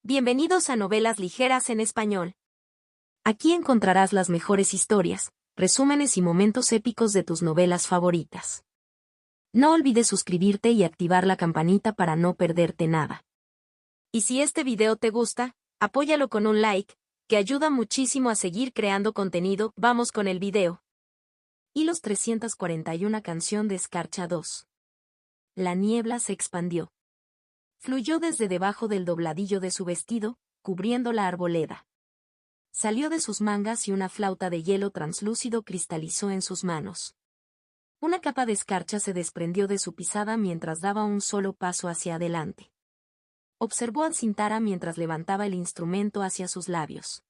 Bienvenidos a Novelas Ligeras en Español. Aquí encontrarás las mejores historias, resúmenes y momentos épicos de tus novelas favoritas. No olvides suscribirte y activar la campanita para no perderte nada. Y si este video te gusta, apóyalo con un like, que ayuda muchísimo a seguir creando contenido. Vamos con el video. Hilos 341 Canción de Escarcha 2. La niebla se expandió. Fluyó desde debajo del dobladillo de su vestido, cubriendo la arboleda. Salió de sus mangas y una flauta de hielo translúcido cristalizó en sus manos. Una capa de escarcha se desprendió de su pisada mientras daba un solo paso hacia adelante. Observó a Cintara mientras levantaba el instrumento hacia sus labios.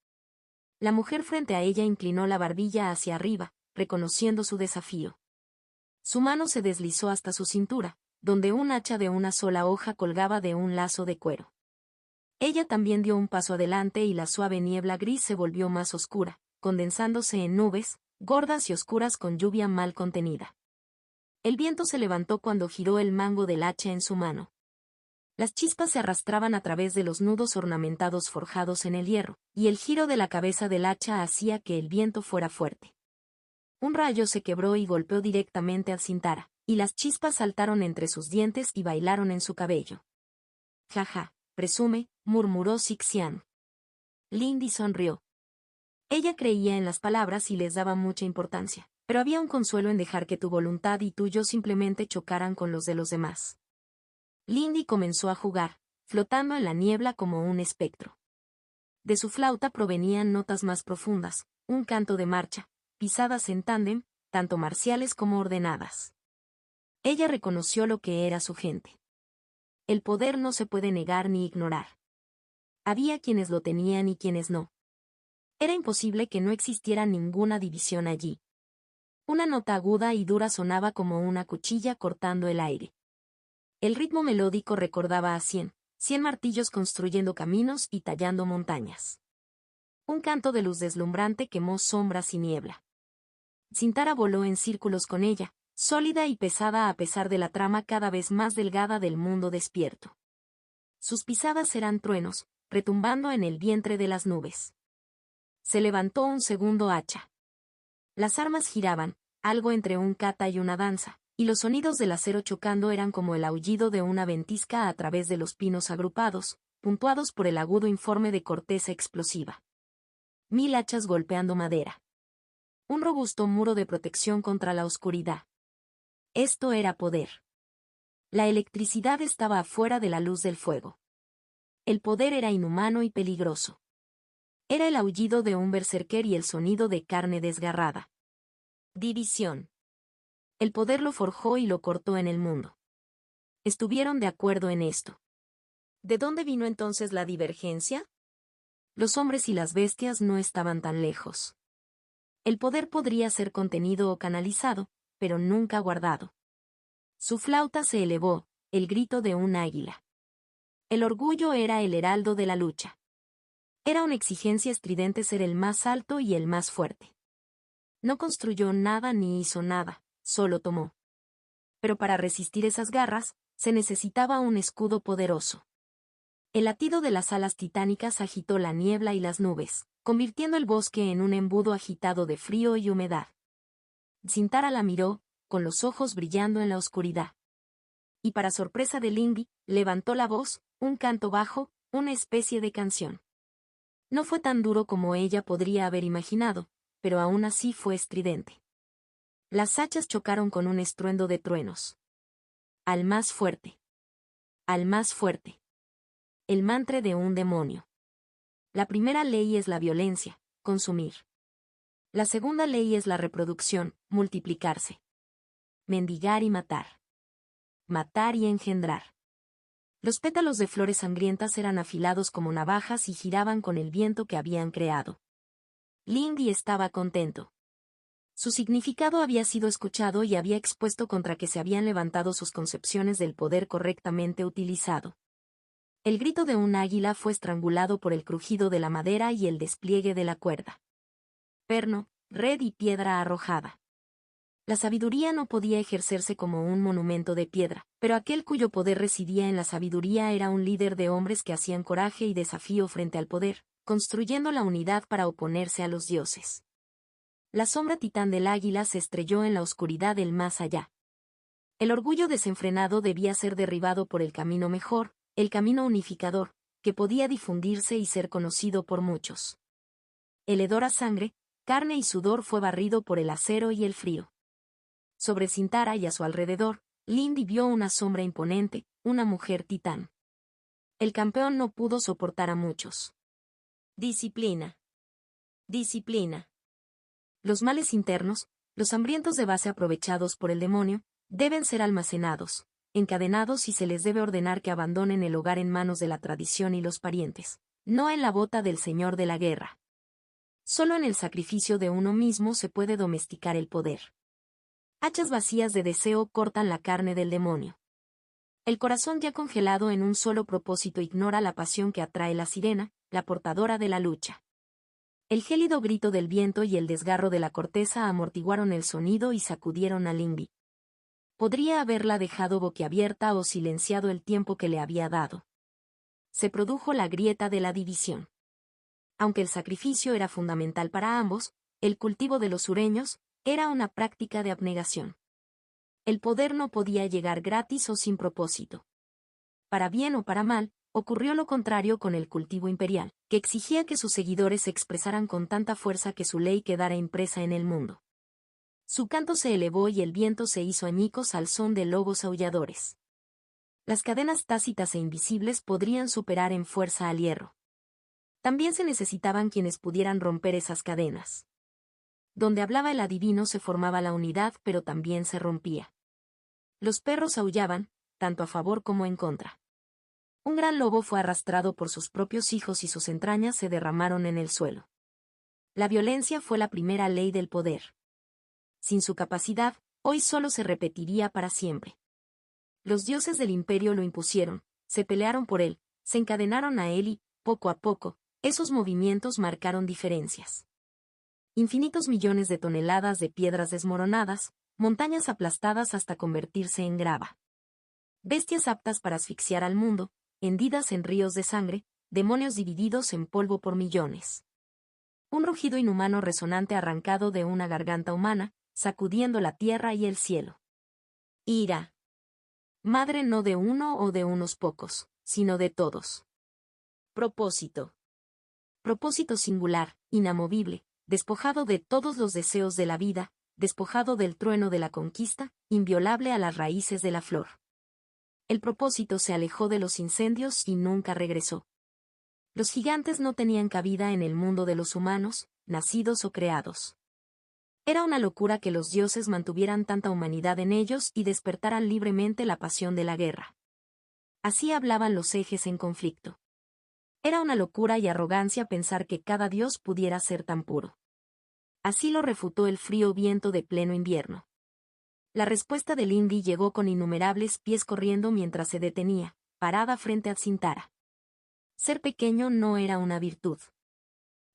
La mujer frente a ella inclinó la barbilla hacia arriba, reconociendo su desafío. Su mano se deslizó hasta su cintura, donde un hacha de una sola hoja colgaba de un lazo de cuero. Ella también dio un paso adelante y la suave niebla gris se volvió más oscura, condensándose en nubes, gordas y oscuras con lluvia mal contenida. El viento se levantó cuando giró el mango del hacha en su mano. Las chispas se arrastraban a través de los nudos ornamentados forjados en el hierro, y el giro de la cabeza del hacha hacía que el viento fuera fuerte. Un rayo se quebró y golpeó directamente a Cintara, y las chispas saltaron entre sus dientes y bailaron en su cabello. «Jaja, presume», murmuró Sixian. Lindy sonrió. Ella creía en las palabras y les daba mucha importancia, pero había un consuelo en dejar que tu voluntad y tuyo simplemente chocaran con los de los demás. Lindy comenzó a jugar, flotando en la niebla como un espectro. De su flauta provenían notas más profundas, un canto de marcha, pisadas en tándem, tanto marciales como ordenadas. Ella reconoció lo que era su gente. El poder no se puede negar ni ignorar. Había quienes lo tenían y quienes no. Era imposible que no existiera ninguna división allí. Una nota aguda y dura sonaba como una cuchilla cortando el aire. El ritmo melódico recordaba a 100 martillos construyendo caminos y tallando montañas. Un canto de luz deslumbrante quemó sombras y niebla. Cintara voló en círculos con ella, sólida y pesada a pesar de la trama cada vez más delgada del mundo despierto. Sus pisadas eran truenos, retumbando en el vientre de las nubes. Se levantó un segundo hacha. Las armas giraban, algo entre un kata y una danza, y los sonidos del acero chocando eran como el aullido de una ventisca a través de los pinos agrupados, puntuados por el agudo informe de corteza explosiva. 1000 hachas golpeando madera. Un robusto muro de protección contra la oscuridad. Esto era poder. La electricidad estaba afuera de la luz del fuego. El poder era inhumano y peligroso. Era el aullido de un berserker y el sonido de carne desgarrada. División. El poder lo forjó y lo cortó en el mundo. Estuvieron de acuerdo en esto. ¿De dónde vino entonces la divergencia? Los hombres y las bestias no estaban tan lejos. El poder podría ser contenido o canalizado, pero nunca guardado. Su flauta se elevó, el grito de un águila. El orgullo era el heraldo de la lucha. Era una exigencia estridente ser el más alto y el más fuerte. No construyó nada ni hizo nada, solo tomó. Pero para resistir esas garras, se necesitaba un escudo poderoso. El latido de las alas titánicas agitó la niebla y las nubes, convirtiendo el bosque en un embudo agitado de frío y humedad. Cintara la miró, con los ojos brillando en la oscuridad. Y para sorpresa de Lindy, levantó la voz, un canto bajo, una especie de canción. No fue tan duro como ella podría haber imaginado, pero aún así fue estridente. Las hachas chocaron con un estruendo de truenos. Al más fuerte. Al más fuerte. El mantra de un demonio. La primera ley es la violencia, consumir. La segunda ley es la reproducción, multiplicarse. Mendigar y matar. Matar y engendrar. Los pétalos de flores sangrientas eran afilados como navajas y giraban con el viento que habían creado. Lindy estaba contento. Su significado había sido escuchado y había expuesto contra que se habían levantado sus concepciones del poder correctamente utilizado. El grito de un águila fue estrangulado por el crujido de la madera y el despliegue de la cuerda. Perno, red y piedra arrojada. La sabiduría no podía ejercerse como un monumento de piedra, pero aquel cuyo poder residía en la sabiduría era un líder de hombres que hacían coraje y desafío frente al poder, construyendo la unidad para oponerse a los dioses. La sombra titán del águila se estrelló en la oscuridad del más allá. El orgullo desenfrenado debía ser derribado por el camino mejor, el camino unificador, que podía difundirse y ser conocido por muchos. El hedor a sangre, carne y sudor fue barrido por el acero y el frío. Sobre Sintara y a su alrededor, Lindy vio una sombra imponente, una mujer titán. El campeón no pudo soportar a muchos. Disciplina. Disciplina. Los males internos, los hambrientos de base aprovechados por el demonio, deben ser almacenados, encadenados y se les debe ordenar que abandonen el hogar en manos de la tradición y los parientes, no en la bota del señor de la guerra. Solo en el sacrificio de uno mismo se puede domesticar el poder. Hachas vacías de deseo cortan la carne del demonio. El corazón ya congelado en un solo propósito ignora la pasión que atrae la sirena, la portadora de la lucha. El gélido grito del viento y el desgarro de la corteza amortiguaron el sonido y sacudieron a Lindy. Podría haberla dejado boquiabierta o silenciado el tiempo que le había dado. Se produjo la grieta de la división. Aunque el sacrificio era fundamental para ambos, el cultivo de los sureños era una práctica de abnegación. El poder no podía llegar gratis o sin propósito. Para bien o para mal, ocurrió lo contrario con el cultivo imperial, que exigía que sus seguidores se expresaran con tanta fuerza que su ley quedara impresa en el mundo. Su canto se elevó y el viento se hizo añicos al son de lobos aulladores. Las cadenas tácitas e invisibles podrían superar en fuerza al hierro. También se necesitaban quienes pudieran romper esas cadenas. Donde hablaba el adivino se formaba la unidad, pero también se rompía. Los perros aullaban, tanto a favor como en contra. Un gran lobo fue arrastrado por sus propios hijos y sus entrañas se derramaron en el suelo. La violencia fue la primera ley del poder. Sin su capacidad, hoy solo se repetiría para siempre. Los dioses del imperio lo impusieron, se pelearon por él, se encadenaron a él y, poco a poco, esos movimientos marcaron diferencias. Infinitos millones de toneladas de piedras desmoronadas, montañas aplastadas hasta convertirse en grava. Bestias aptas para asfixiar al mundo, hendidas en ríos de sangre, demonios divididos en polvo por millones. Un rugido inhumano resonante arrancado de una garganta humana, sacudiendo la tierra y el cielo. Ira. Madre no de uno o de unos pocos, sino de todos. Propósito. Propósito singular, inamovible, despojado de todos los deseos de la vida, despojado del trueno de la conquista, inviolable a las raíces de la flor. El propósito se alejó de los incendios y nunca regresó. Los gigantes no tenían cabida en el mundo de los humanos, nacidos o creados. Era una locura que los dioses mantuvieran tanta humanidad en ellos y despertaran libremente la pasión de la guerra. Así hablaban los ejes en conflicto. Era una locura y arrogancia pensar que cada dios pudiera ser tan puro. Así lo refutó el frío viento de pleno invierno. La respuesta de Lindy llegó con innumerables pies corriendo mientras se detenía, parada frente a Sintara. Ser pequeño no era una virtud.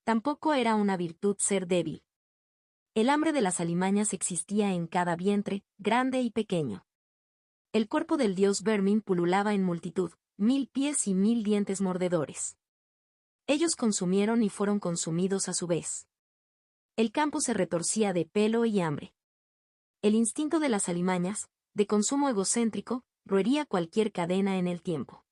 Tampoco era una virtud ser débil. El hambre de las alimañas existía en cada vientre, grande y pequeño. El cuerpo del dios Vermin pululaba en multitud, 1000 pies y 1000 dientes mordedores. Ellos consumieron y fueron consumidos a su vez. El campo se retorcía de pelo y hambre. El instinto de las alimañas, de consumo egocéntrico, roería cualquier cadena en el tiempo.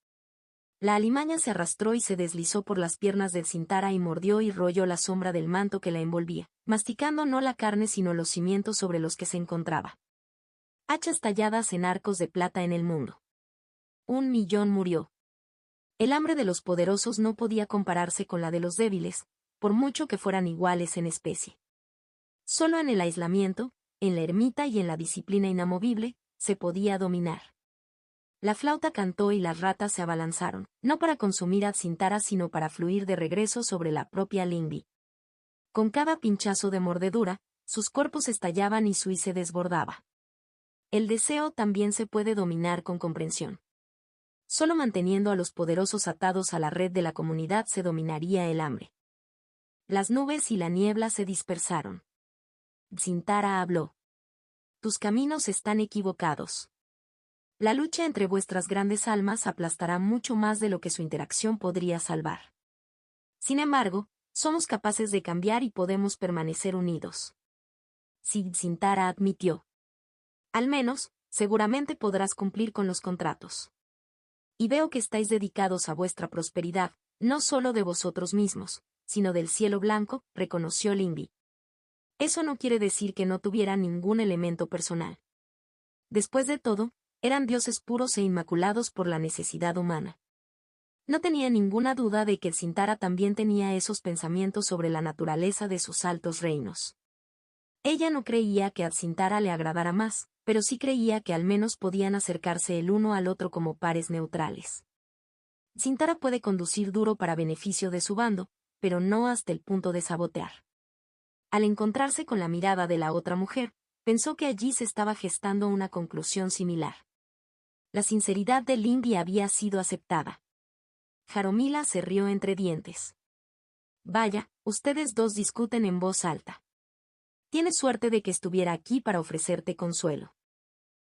La alimaña se arrastró y se deslizó por las piernas del Sintara y mordió y royó la sombra del manto que la envolvía, masticando no la carne sino los cimientos sobre los que se encontraba. Hachas talladas en arcos de plata en el mundo. 1.000.000 murió. El hambre de los poderosos no podía compararse con la de los débiles, por mucho que fueran iguales en especie. Solo en el aislamiento, en la ermita y en la disciplina inamovible, se podía dominar. La flauta cantó y las ratas se abalanzaron, no para consumir a Sintara sino para fluir de regreso sobre la propia Lindy. Con cada pinchazo de mordedura, sus cuerpos estallaban y su se desbordaba. El deseo también se puede dominar con comprensión. Solo manteniendo a los poderosos atados a la red de la comunidad se dominaría el hambre. Las nubes y la niebla se dispersaron. Sintara habló. tus caminos están equivocados. La lucha entre vuestras grandes almas aplastará mucho más de lo que su interacción podría salvar. Sin embargo, somos capaces de cambiar y podemos permanecer unidos. Sintara admitió. Al menos, seguramente podrás cumplir con los contratos. Y veo que estáis dedicados a vuestra prosperidad, no solo de vosotros mismos, sino del cielo blanco, reconoció Lindy. Eso no quiere decir que no tuviera ningún elemento personal. Después de todo, eran dioses puros e inmaculados por la necesidad humana. No tenía ninguna duda de que Sintara también tenía esos pensamientos sobre la naturaleza de sus altos reinos. Ella no creía que a Sintara le agradara más, pero sí creía que al menos podían acercarse el uno al otro como pares neutrales. Sintara puede conducir duro para beneficio de su bando, pero no hasta el punto de sabotear. Al encontrarse con la mirada de la otra mujer, pensó que allí se estaba gestando una conclusión similar. La sinceridad de Lindy había sido aceptada. Jaromila se rió entre dientes. Vaya, ustedes dos discuten en voz alta. Tienes suerte de que estuviera aquí para ofrecerte consuelo.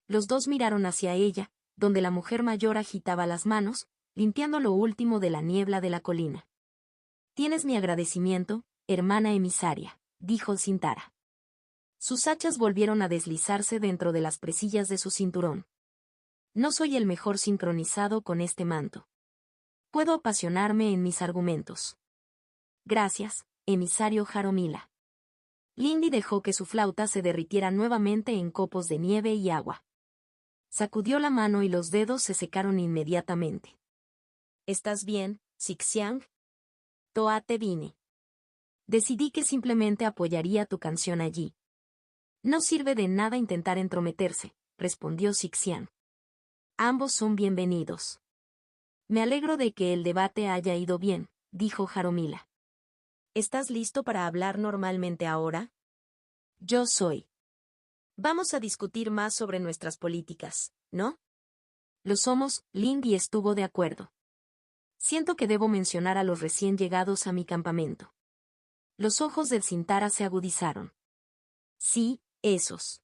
Los dos miraron hacia ella, donde la mujer mayor agitaba las manos, limpiando lo último de la niebla de la colina. Tienes mi agradecimiento, hermana emisaria, dijo Sintara. Sus hachas volvieron a deslizarse dentro de las presillas de su cinturón. No soy el mejor sincronizado con este manto. Puedo apasionarme en mis argumentos. Gracias, emisario Jaromila. Lindy dejó que su flauta se derritiera nuevamente en copos de nieve y agua. Sacudió la mano y los dedos se secaron inmediatamente. ¿Estás bien, Sixiang? Toa te vine. Decidí que simplemente apoyaría tu canción allí. No sirve de nada intentar entrometerse, respondió Sixiang. Ambos son bienvenidos. Me alegro de que el debate haya ido bien, dijo Jaromila. ¿Estás listo para hablar normalmente ahora? Yo soy. Vamos a discutir más sobre nuestras políticas, ¿no? Lo somos, Lindy estuvo de acuerdo. Siento que debo mencionar a los recién llegados a mi campamento. Los ojos del Sintara se agudizaron. Sí, esos.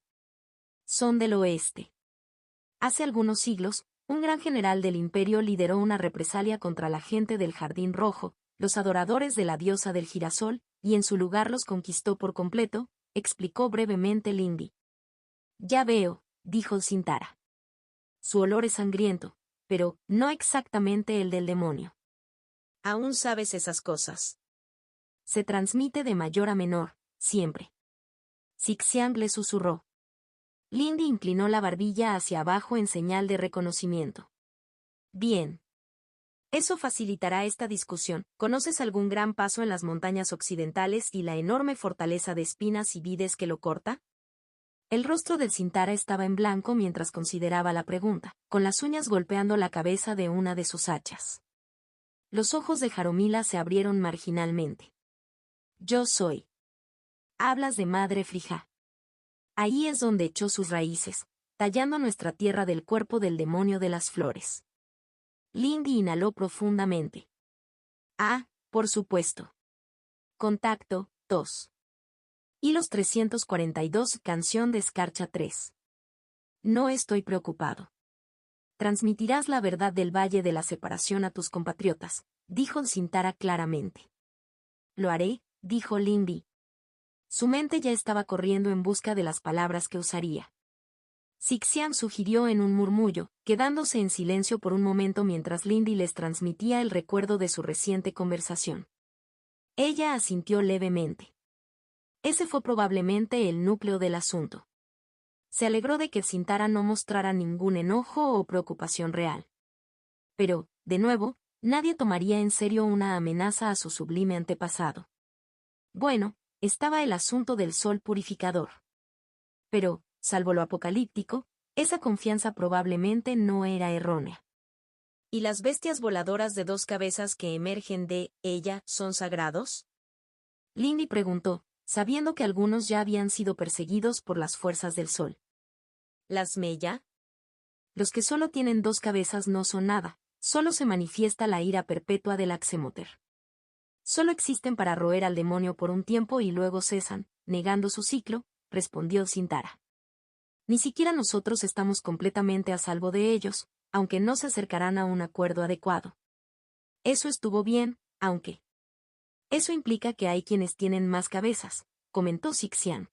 Son del oeste. Hace algunos siglos, un gran general del imperio lideró una represalia contra la gente del Jardín Rojo, los adoradores de la diosa del girasol, y en su lugar los conquistó por completo, explicó brevemente Lindy. Ya veo, dijo Sintara. Su olor es sangriento, pero no exactamente el del demonio. Aún sabes esas cosas. Se transmite de mayor a menor, siempre. Sixiang le susurró. Lindy inclinó la barbilla hacia abajo en señal de reconocimiento. Bien. Eso facilitará esta discusión. ¿Conoces algún gran paso en las montañas occidentales y la enorme fortaleza de espinas y vides que lo corta? El rostro del Sintara estaba en blanco mientras consideraba la pregunta, con las uñas golpeando la cabeza de una de sus hachas. Los ojos de Jaromila se abrieron marginalmente. Yo soy. Hablas de Madre Frija. Ahí es donde echó sus raíces, tallando nuestra tierra del cuerpo del demonio de las flores. Lindy inhaló profundamente. Ah, por supuesto. Contacto, tos. Y los 342, canción de Escarcha 3. No estoy preocupado. Transmitirás la verdad del Valle de la Separación a tus compatriotas, dijo Sintara claramente. Lo haré, dijo Lindy. Su mente ya estaba corriendo en busca de las palabras que usaría. Sixiang sugirió en un murmullo, quedándose en silencio por un momento mientras Lindy les transmitía el recuerdo de su reciente conversación. Ella asintió levemente. Ese fue probablemente el núcleo del asunto. Se alegró de que Sintara no mostrara ningún enojo o preocupación real. Pero, de nuevo, nadie tomaría en serio una amenaza a su sublime antepasado. Bueno, estaba el asunto del sol purificador. Pero, salvo lo apocalíptico, esa confianza probablemente no era errónea. ¿Y las bestias voladoras de 2 cabezas que emergen de ella son sagrados? Lindy preguntó, sabiendo que algunos ya habían sido perseguidos por las fuerzas del sol. ¿Las Mella? Los que solo tienen 2 cabezas no son nada, solo se manifiesta la ira perpetua del Axemoter. Solo existen para roer al demonio por un tiempo y luego cesan, negando su ciclo, respondió Sintara. Ni siquiera nosotros estamos completamente a salvo de ellos, aunque no se acercarán a un acuerdo adecuado. Eso estuvo bien, aunque... Eso implica que hay quienes tienen más cabezas, comentó Sixian.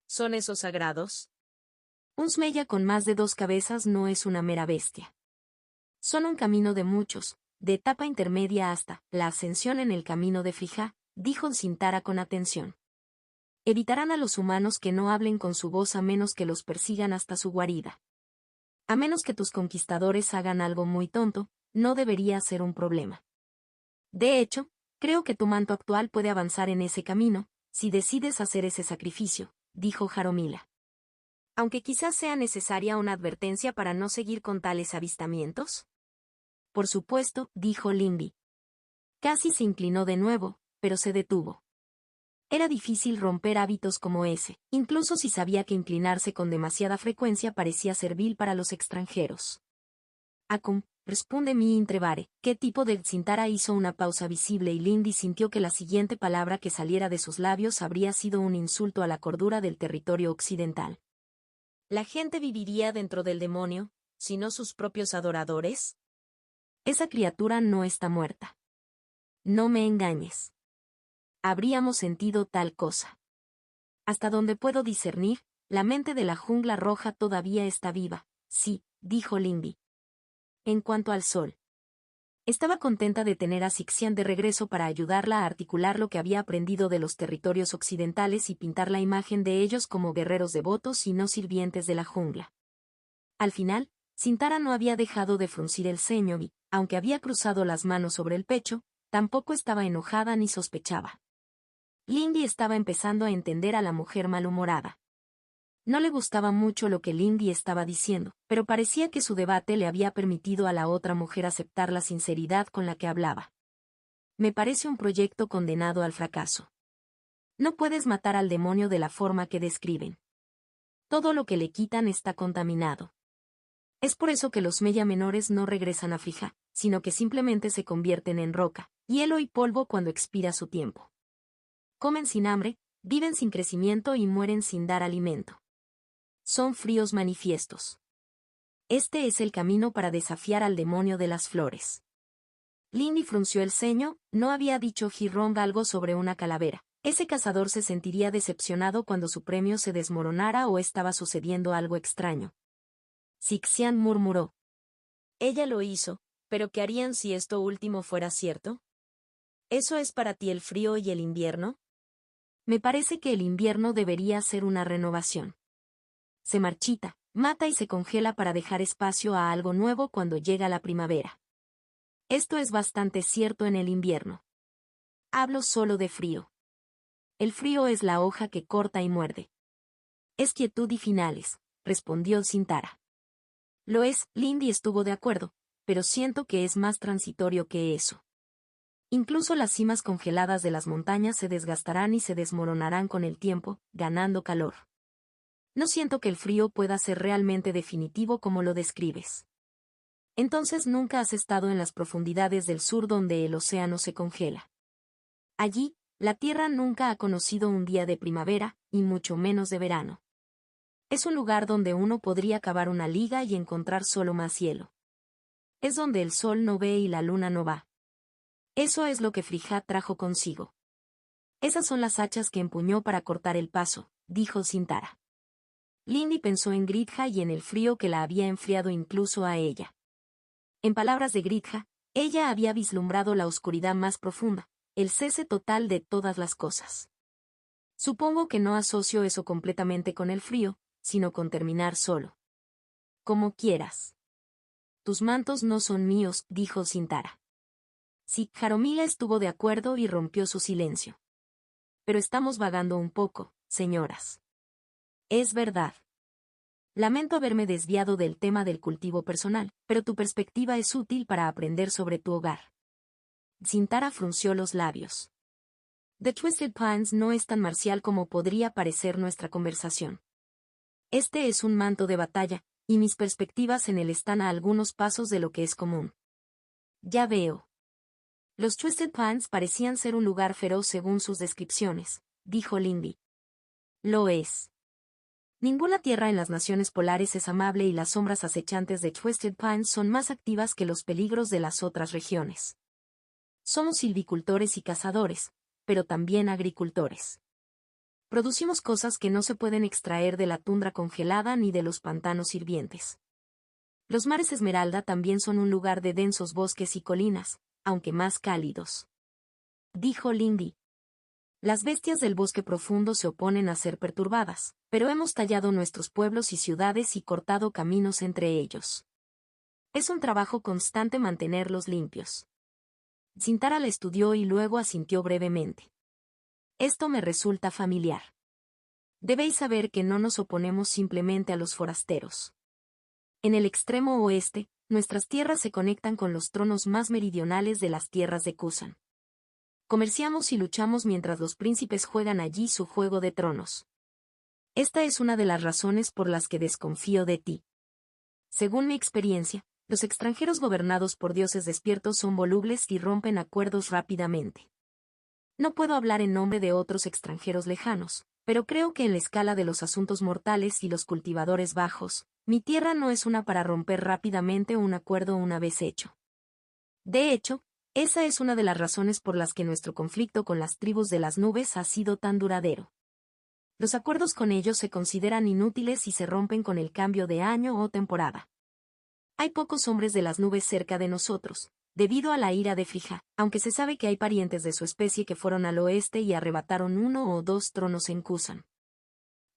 ¿Son esos sagrados? Un Zmeya con más de 2 cabezas no es una mera bestia. Son un camino de muchos, de etapa intermedia hasta la ascensión en el camino de Frija, dijo Sintara con atención. Evitarán a los humanos que no hablen con su voz a menos que los persigan hasta su guarida. A menos que tus conquistadores hagan algo muy tonto, no debería ser un problema. De hecho, creo que tu manto actual puede avanzar en ese camino, si decides hacer ese sacrificio, dijo Jaromila. Aunque quizás sea necesaria una advertencia para no seguir con tales avistamientos. Por supuesto, dijo Limby. Casi se inclinó de nuevo, pero se detuvo. Era difícil romper hábitos como ese, incluso si sabía que inclinarse con demasiada frecuencia parecía servil para los extranjeros. Acum, responde mi intrevare, ¿qué tipo de Sintara hizo una pausa visible y Lindy sintió que la siguiente palabra que saliera de sus labios habría sido un insulto a la cordura del territorio occidental. ¿La gente viviría dentro del demonio, sino sus propios adoradores? Esa criatura no está muerta. No me engañes. Habríamos sentido tal cosa. Hasta donde puedo discernir, la mente de la jungla roja todavía está viva, sí, dijo Limby. En cuanto al sol. Estaba contenta de tener a Sixian de regreso para ayudarla a articular lo que había aprendido de los territorios occidentales y pintar la imagen de ellos como guerreros devotos y no sirvientes de la jungla. Al final, Sintara no había dejado de fruncir el ceño y, aunque había cruzado las manos sobre el pecho, tampoco estaba enojada ni sospechaba. Lindy estaba empezando a entender a la mujer malhumorada. No le gustaba mucho lo que Lindy estaba diciendo, pero parecía que su debate le había permitido a la otra mujer aceptar la sinceridad con la que hablaba. Me parece un proyecto condenado al fracaso. No puedes matar al demonio de la forma que describen. Todo lo que le quitan está contaminado. Es por eso que los Meya menores no regresan a Frija, sino que simplemente se convierten en roca, hielo y polvo cuando expira su tiempo. Comen sin hambre, viven sin crecimiento y mueren sin dar alimento. Son fríos manifiestos. Este es el camino para desafiar al demonio de las flores. Lindy frunció el ceño, no había dicho Hirong algo sobre una calavera. Ese cazador se sentiría decepcionado cuando su premio se desmoronara o estaba sucediendo algo extraño. Sixian murmuró. Ella lo hizo, pero ¿qué harían si esto último fuera cierto? ¿Eso es para ti el frío y el invierno? Me parece que el invierno debería ser una renovación. Se marchita, mata y se congela para dejar espacio a algo nuevo cuando llega la primavera. Esto es bastante cierto en el invierno. Hablo solo de frío. El frío es la hoja que corta y muerde. Es quietud y finales, respondió Sintara. Lo es, Lindy estuvo de acuerdo, pero siento que es más transitorio que eso. Incluso las cimas congeladas de las montañas se desgastarán y se desmoronarán con el tiempo, ganando calor. No siento que el frío pueda ser realmente definitivo como lo describes. Entonces nunca has estado en las profundidades del sur donde el océano se congela. Allí, la tierra nunca ha conocido un día de primavera, y mucho menos de verano. Es un lugar donde uno podría cavar una liga y encontrar solo más hielo. Es donde el sol no ve y la luna no va. Eso es lo que Frija trajo consigo. Esas son las hachas que empuñó para cortar el paso, dijo Sintara. Lindy pensó en Gridha y en el frío que la había enfriado incluso a ella. En palabras de Gridha, ella había vislumbrado la oscuridad más profunda, el cese total de todas las cosas. Supongo que no asocio eso completamente con el frío, sino con terminar solo. Como quieras. Tus mantos no son míos, dijo Sintara. Sí, Jaromila estuvo de acuerdo y rompió su silencio. Pero estamos vagando un poco, señoras. Es verdad. Lamento haberme desviado del tema del cultivo personal, pero tu perspectiva es útil para aprender sobre tu hogar. Sintara frunció los labios. The Twisted Pines no es tan marcial como podría parecer nuestra conversación. Este es un manto de batalla, y mis perspectivas en él están a algunos pasos de lo que es común. Ya veo. Los Twisted Pines parecían ser un lugar feroz según sus descripciones, dijo Lindy. Lo es. Ninguna tierra en las naciones polares es amable y las sombras acechantes de Twisted Pines son más activas que los peligros de las otras regiones. Somos silvicultores y cazadores, pero también agricultores. Producimos cosas que no se pueden extraer de la tundra congelada ni de los pantanos hirvientes. Los mares Esmeralda también son un lugar de densos bosques y colinas, aunque más cálidos. Dijo Lindy. Las bestias del bosque profundo se oponen a ser perturbadas, pero hemos tallado nuestros pueblos y ciudades y cortado caminos entre ellos. Es un trabajo constante mantenerlos limpios. Cintara la estudió y luego asintió brevemente. Esto me resulta familiar. Debéis saber que no nos oponemos simplemente a los forasteros. En el extremo oeste, nuestras tierras se conectan con los tronos más meridionales de las tierras de Kusan. Comerciamos y luchamos mientras los príncipes juegan allí su juego de tronos. Esta es una de las razones por las que desconfío de ti. Según mi experiencia, los extranjeros gobernados por dioses despiertos son volubles y rompen acuerdos rápidamente. No puedo hablar en nombre de otros extranjeros lejanos, pero creo que en la escala de los asuntos mortales y los cultivadores bajos, mi tierra no es una para romper rápidamente un acuerdo una vez hecho. De hecho, esa es una de las razones por las que nuestro conflicto con las tribus de las nubes ha sido tan duradero. Los acuerdos con ellos se consideran inútiles y se rompen con el cambio de año o temporada. Hay pocos hombres de las nubes cerca de nosotros, debido a la ira de Frija, aunque se sabe que hay parientes de su especie que fueron al oeste y arrebataron 1 o 2 tronos en Kusan.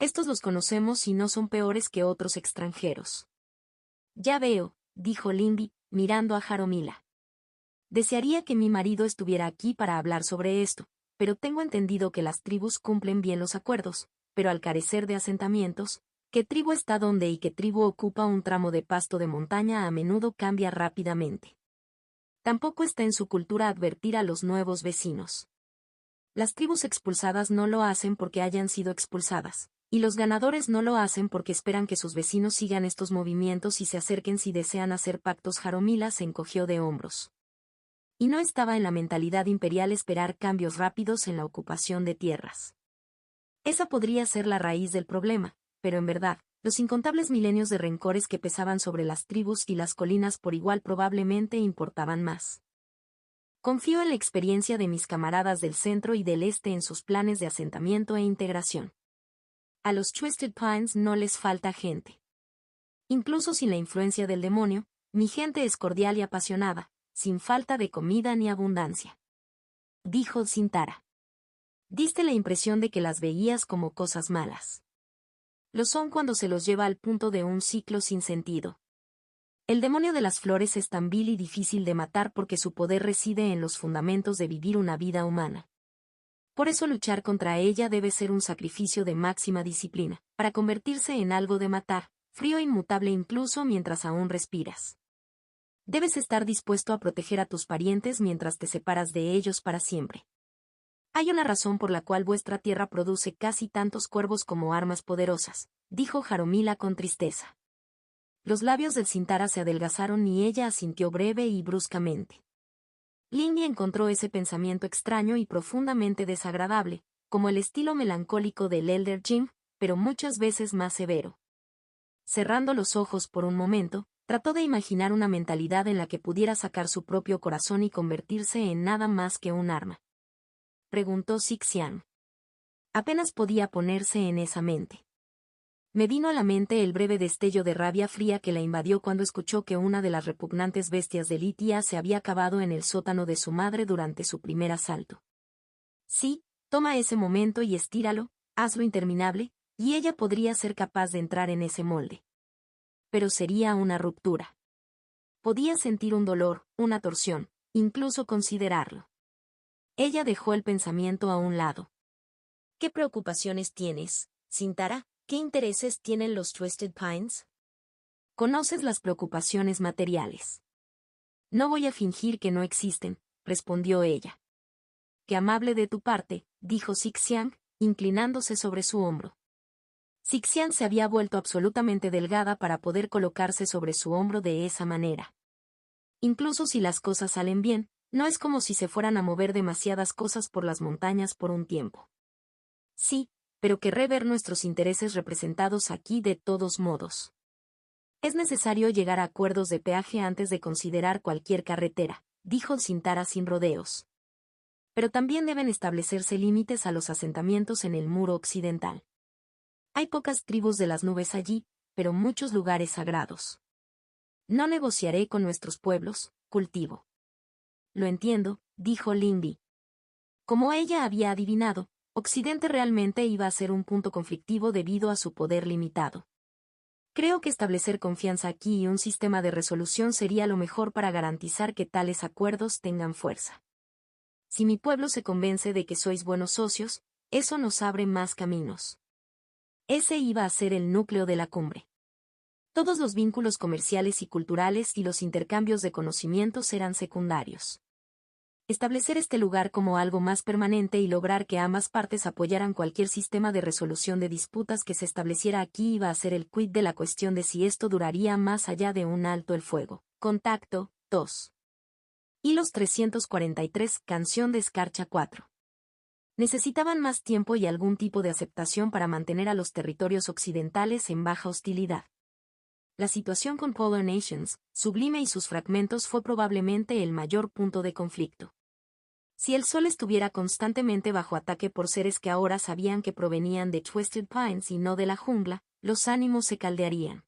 Estos los conocemos y no son peores que otros extranjeros. Ya veo, dijo Lindy, mirando a Jaromila. Desearía que mi marido estuviera aquí para hablar sobre esto, pero tengo entendido que las tribus cumplen bien los acuerdos, pero al carecer de asentamientos, qué tribu está donde y qué tribu ocupa un tramo de pasto de montaña a menudo cambia rápidamente. Tampoco está en su cultura advertir a los nuevos vecinos. Las tribus expulsadas no lo hacen porque hayan sido expulsadas, y los ganadores no lo hacen porque esperan que sus vecinos sigan estos movimientos y se acerquen si desean hacer pactos. Jaromila se encogió de hombros. Y no estaba en la mentalidad imperial esperar cambios rápidos en la ocupación de tierras. Esa podría ser la raíz del problema, pero en verdad, los incontables milenios de rencores que pesaban sobre las tribus y las colinas por igual probablemente importaban más. Confío en la experiencia de mis camaradas del centro y del este en sus planes de asentamiento e integración. A los Twisted Pines no les falta gente. Incluso sin la influencia del demonio, mi gente es cordial y apasionada, sin falta de comida ni abundancia. Dijo Cintara. Diste la impresión de que las veías como cosas malas. Lo son cuando se los lleva al punto de un ciclo sin sentido. El demonio de las flores es tan vil y difícil de matar porque su poder reside en los fundamentos de vivir una vida humana. Por eso luchar contra ella debe ser un sacrificio de máxima disciplina, para convertirse en algo de matar, frío e inmutable incluso mientras aún respiras. Debes estar dispuesto a proteger a tus parientes mientras te separas de ellos para siempre. Hay una razón por la cual vuestra tierra produce casi tantos cuervos como armas poderosas, dijo Jaromila con tristeza. Los labios del Cintara se adelgazaron y ella asintió breve y bruscamente. Lindy encontró ese pensamiento extraño y profundamente desagradable, como el estilo melancólico del Elder Jim, pero muchas veces más severo. Cerrando los ojos por un momento, trató de imaginar una mentalidad en la que pudiera sacar su propio corazón y convertirse en nada más que un arma. Preguntó Sixian. Apenas podía ponerse en esa mente. Me vino a la mente el breve destello de rabia fría que la invadió cuando escuchó que una de las repugnantes bestias de Litia se había acabado en el sótano de su madre durante su primer asalto. Sí, toma ese momento y estíralo, hazlo interminable, y ella podría ser capaz de entrar en ese molde. Pero sería una ruptura. Podía sentir un dolor, una torsión, incluso considerarlo. Ella dejó el pensamiento a un lado. ¿Qué preocupaciones tienes, Cintara? ¿Qué intereses tienen los Twisted Pines? Conoces las preocupaciones materiales. No voy a fingir que no existen, respondió ella. Qué amable de tu parte, dijo Sixian, inclinándose sobre su hombro. Sixian se había vuelto absolutamente delgada para poder colocarse sobre su hombro de esa manera. Incluso si las cosas salen bien, no es como si se fueran a mover demasiadas cosas por las montañas por un tiempo. Sí, pero querré ver nuestros intereses representados aquí de todos modos. Es necesario llegar a acuerdos de peaje antes de considerar cualquier carretera, dijo Sintara sin rodeos. Pero también deben establecerse límites a los asentamientos en el muro occidental. Hay pocas tribus de las nubes allí, pero muchos lugares sagrados. No negociaré con nuestros pueblos, cultivo. Lo entiendo, dijo Lindy. Como ella había adivinado, Occidente realmente iba a ser un punto conflictivo debido a su poder limitado. Creo que establecer confianza aquí y un sistema de resolución sería lo mejor para garantizar que tales acuerdos tengan fuerza. Si mi pueblo se convence de que sois buenos socios, eso nos abre más caminos. Ese iba a ser el núcleo de la cumbre. Todos los vínculos comerciales y culturales y los intercambios de conocimientos eran secundarios. Establecer este lugar como algo más permanente y lograr que ambas partes apoyaran cualquier sistema de resolución de disputas que se estableciera aquí iba a ser el quid de la cuestión de si esto duraría más allá de un alto el fuego. Contacto, 2. Hilos 343, canción de escarcha 4. Necesitaban más tiempo y algún tipo de aceptación para mantener a los territorios occidentales en baja hostilidad. La situación con Polar Nations, Sublime y sus fragmentos fue probablemente el mayor punto de conflicto. Si el sol estuviera constantemente bajo ataque por seres que ahora sabían que provenían de Twisted Pines y no de la jungla, los ánimos se caldearían.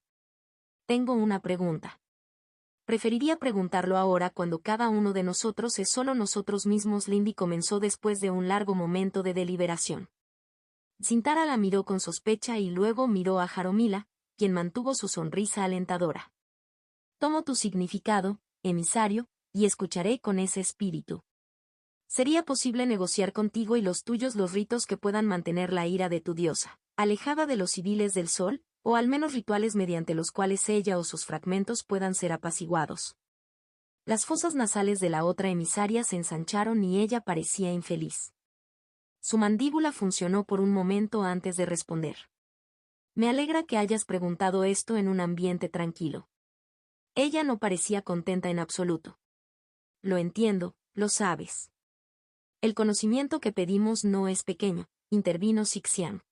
Tengo una pregunta. Preferiría preguntarlo ahora cuando cada uno de nosotros es solo nosotros mismos. Lindy comenzó después de un largo momento de deliberación. Sintara la miró con sospecha y luego miró a Jaromila, quien mantuvo su sonrisa alentadora. Tomo tu significado, emisario, y escucharé con ese espíritu. Sería posible negociar contigo y los tuyos los ritos que puedan mantener la ira de tu diosa, alejada de los civiles del sol, o al menos rituales mediante los cuales ella o sus fragmentos puedan ser apaciguados. Las fosas nasales de la otra emisaria se ensancharon y ella parecía infeliz. Su mandíbula funcionó por un momento antes de responder. Me alegra que hayas preguntado esto en un ambiente tranquilo. Ella no parecía contenta en absoluto. Lo entiendo, lo sabes. El conocimiento que pedimos no es pequeño, intervino Sixian.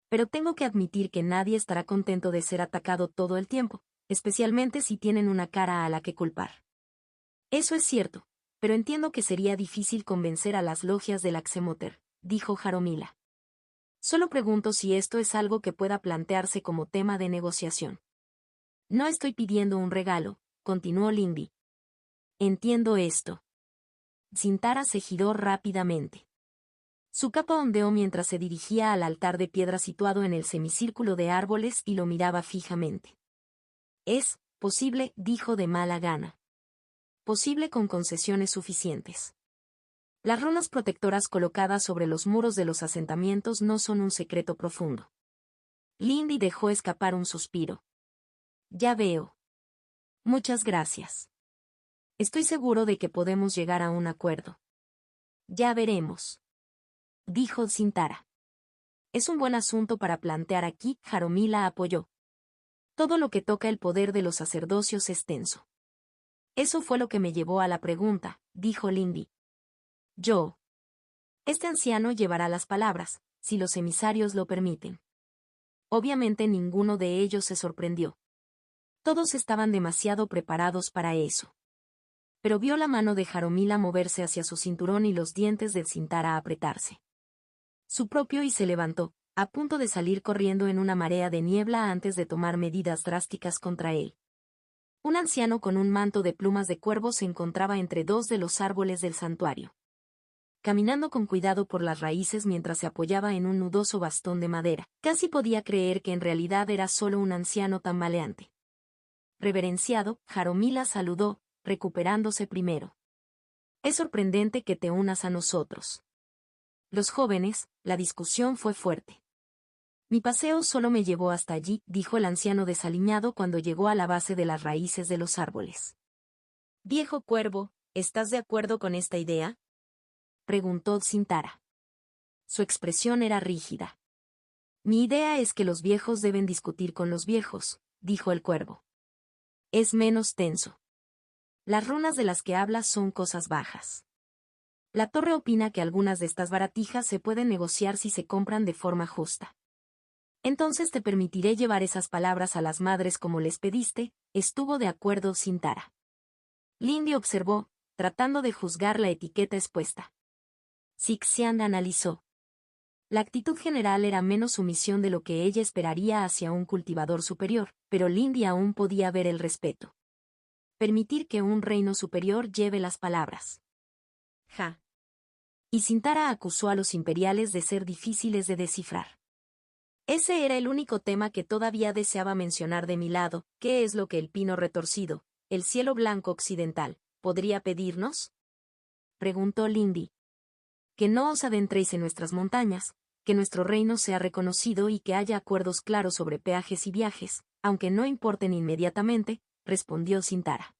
Pero tengo que admitir que nadie estará contento de ser atacado todo el tiempo, especialmente si tienen una cara a la que culpar. Eso es cierto, pero entiendo que sería difícil convencer a las logias del Axemoter, dijo Jaromila. Solo pregunto si esto es algo que pueda plantearse como tema de negociación. No estoy pidiendo un regalo, continuó Lindy. Entiendo esto. Sintara se giró rápidamente. Su capa ondeó mientras se dirigía al altar de piedra situado en el semicírculo de árboles y lo miraba fijamente. Es posible, dijo de mala gana. Posible con concesiones suficientes. Las runas protectoras colocadas sobre los muros de los asentamientos no son un secreto profundo. Lindy dejó escapar un suspiro. Ya veo. Muchas gracias. Estoy seguro de que podemos llegar a un acuerdo. Ya veremos. Dijo Sintara. Es un buen asunto para plantear aquí, Jaromila apoyó. Todo lo que toca el poder de los sacerdocios es tenso. Eso fue lo que me llevó a la pregunta, dijo Lindy. Yo. Este anciano llevará las palabras, si los emisarios lo permiten. Obviamente ninguno de ellos se sorprendió. Todos estaban demasiado preparados para eso. Pero vio la mano de Jaromila moverse hacia su cinturón y los dientes de Sintara apretarse. Su propio y se levantó, a punto de salir corriendo en una marea de niebla antes de tomar medidas drásticas contra él. Un anciano con un manto de plumas de cuervo se encontraba entre dos de los árboles del santuario. Caminando con cuidado por las raíces mientras se apoyaba en un nudoso bastón de madera, casi podía creer que en realidad era solo un anciano tambaleante. Reverenciado, Jaromila saludó, recuperándose primero. Es sorprendente que te unas a nosotros. Los jóvenes, la discusión fue fuerte. Mi paseo solo me llevó hasta allí, dijo el anciano desaliñado cuando llegó a la base de las raíces de los árboles. Viejo cuervo, ¿estás de acuerdo con esta idea? Preguntó Sintara. Su expresión era rígida. Mi idea es que los viejos deben discutir con los viejos, dijo el cuervo. Es menos tenso. Las runas de las que hablas son cosas bajas. La torre opina que algunas de estas baratijas se pueden negociar si se compran de forma justa. Entonces te permitiré llevar esas palabras a las madres como les pediste, estuvo de acuerdo Sintara. Lindy observó, tratando de juzgar la etiqueta expuesta. Sixian analizó. La actitud general era menos sumisión de lo que ella esperaría hacia un cultivador superior, pero Lindy aún podía ver el respeto. Permitir que un reino superior lleve las palabras. Ja. Y Sintara acusó a los imperiales de ser difíciles de descifrar. Ese era el único tema que todavía deseaba mencionar de mi lado. ¿Qué es lo que el pino retorcido, el cielo blanco occidental, podría pedirnos? Preguntó Lindy. Que no os adentréis en nuestras montañas, que nuestro reino sea reconocido y que haya acuerdos claros sobre peajes y viajes, aunque no importen inmediatamente, respondió Sintara.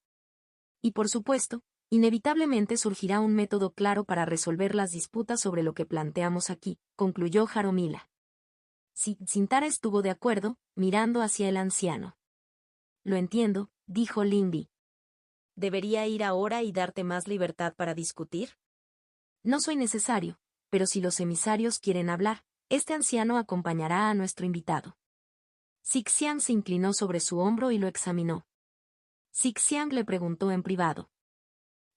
Y por supuesto, inevitablemente surgirá un método claro para resolver las disputas sobre lo que planteamos aquí, concluyó Jaromila. Sintara estuvo de acuerdo, mirando hacia el anciano. Lo entiendo, dijo Lindy. ¿Debería ir ahora y darte más libertad para discutir? No soy necesario, pero si los emisarios quieren hablar, este anciano acompañará a nuestro invitado. Sixian se inclinó sobre su hombro y lo examinó. Sixian le preguntó en privado.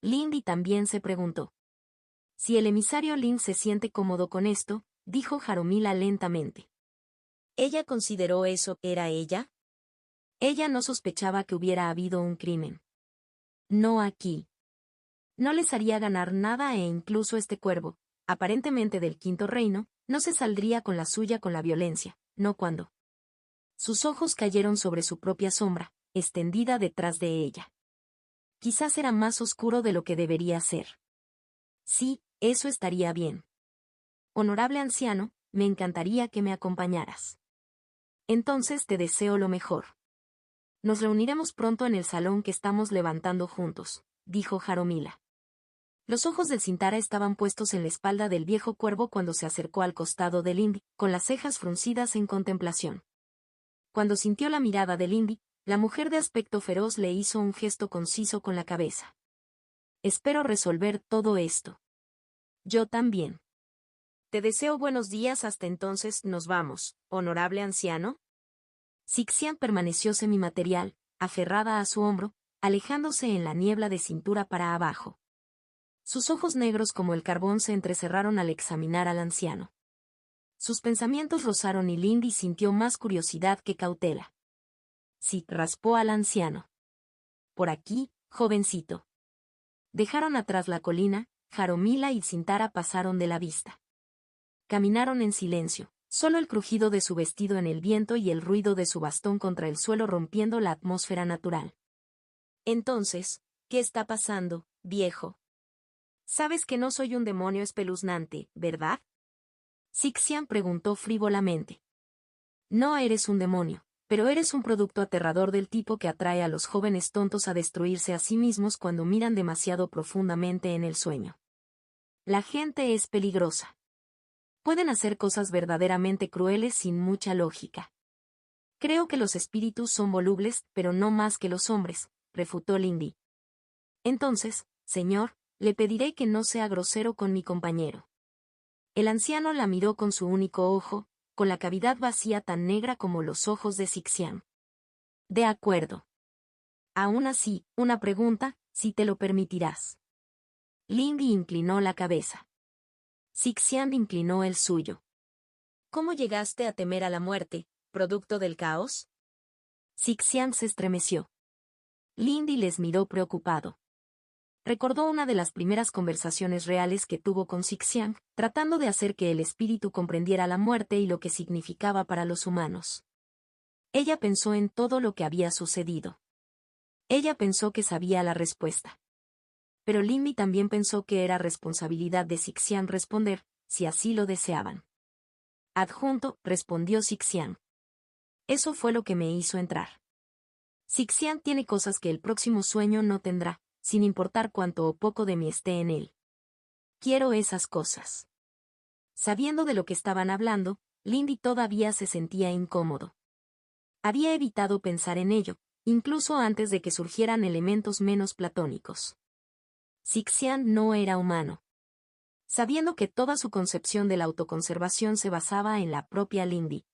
Lindy también se preguntó. Si el emisario Lin se siente cómodo con esto, dijo Jaromila lentamente. ¿Ella consideró eso era ella? Ella no sospechaba que hubiera habido un crimen. No aquí. No les haría ganar nada e incluso este cuervo, aparentemente del quinto reino, no se saldría con la suya con la violencia, no cuando. Sus ojos cayeron sobre su propia sombra, extendida detrás de ella. Quizás era más oscuro de lo que debería ser. Sí, eso estaría bien. Honorable anciano, me encantaría que me acompañaras. Entonces te deseo lo mejor. Nos reuniremos pronto en el salón que estamos levantando juntos, dijo Jaromila. Los ojos del Sintara estaban puestos en la espalda del viejo cuervo cuando se acercó al costado del Lindy, con las cejas fruncidas en contemplación. Cuando sintió la mirada del Lindy, la mujer de aspecto feroz le hizo un gesto conciso con la cabeza. Espero resolver todo esto. Yo también. Te deseo buenos días hasta entonces nos vamos, honorable anciano. Sixian permaneció semimaterial, aferrada a su hombro, alejándose en la niebla de cintura para abajo. Sus ojos negros como el carbón se entrecerraron al examinar al anciano. Sus pensamientos rozaron y Lindy sintió más curiosidad que cautela. Sí, raspó al anciano. Por aquí, jovencito. Dejaron atrás la colina, Jaromila y Sintara pasaron de la vista. Caminaron en silencio, solo el crujido de su vestido en el viento y el ruido de su bastón contra el suelo rompiendo la atmósfera natural. Entonces, ¿qué está pasando, viejo? Sabes que no soy un demonio espeluznante, ¿verdad? Sixian preguntó frívolamente. No eres un demonio, pero eres un producto aterrador del tipo que atrae a los jóvenes tontos a destruirse a sí mismos cuando miran demasiado profundamente en el sueño. La gente es peligrosa. Pueden hacer cosas verdaderamente crueles sin mucha lógica. Creo que los espíritus son volubles, pero no más que los hombres, refutó Lindy. Entonces, señor, le pediré que no sea grosero con mi compañero. El anciano la miró con su único ojo, con la cavidad vacía tan negra como los ojos de Sixian. De acuerdo. Aún así, una pregunta, si te lo permitirás. Lindy inclinó la cabeza. Sixian inclinó el suyo. ¿Cómo llegaste a temer a la muerte, producto del caos? Sixian se estremeció. Lindy les miró preocupado. Recordó una de las primeras conversaciones reales que tuvo con Sixian, tratando de hacer que el espíritu comprendiera la muerte y lo que significaba para los humanos. Ella pensó en todo lo que había sucedido. Ella pensó que sabía la respuesta. Pero Lindy también pensó que era responsabilidad de Sixian responder, si así lo deseaban. Adjunto, respondió Sixian. Eso fue lo que me hizo entrar. Sixian tiene cosas que el próximo sueño no tendrá, sin importar cuánto o poco de mí esté en él. Quiero esas cosas. Sabiendo de lo que estaban hablando, Lindy todavía se sentía incómodo. Había evitado pensar en ello, incluso antes de que surgieran elementos menos platónicos. Sixian no era humano. sabiendo que toda su concepción de la autoconservación se basaba en la propia Lindy.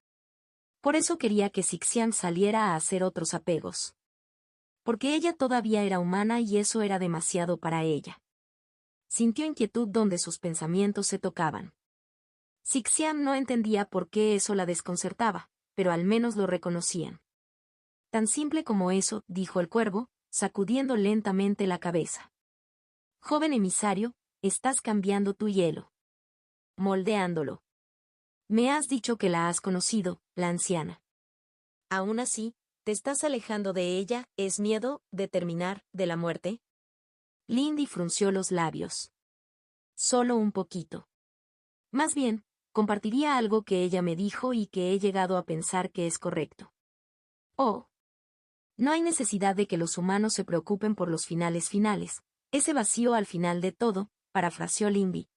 Por eso quería que Sixian saliera a hacer otros apegos. Porque ella todavía era humana y eso era demasiado para ella. Sintió inquietud donde sus pensamientos se tocaban. Sixian no entendía por qué eso la desconcertaba, pero al menos lo reconocían. Tan simple como eso, dijo el cuervo, sacudiendo lentamente la cabeza. Joven emisario, estás cambiando tu hielo. Moldeándolo. Me has dicho que la has conocido, la anciana. Aún así, ¿te estás alejando de ella? ¿Es miedo, de terminar, de la muerte? Lindy frunció los labios. Solo un poquito. Más bien, compartiría algo que ella me dijo y que he llegado a pensar que es correcto. Oh. No hay necesidad de que los humanos se preocupen por los finales, ese vacío al final de todo, parafraseó Lindy.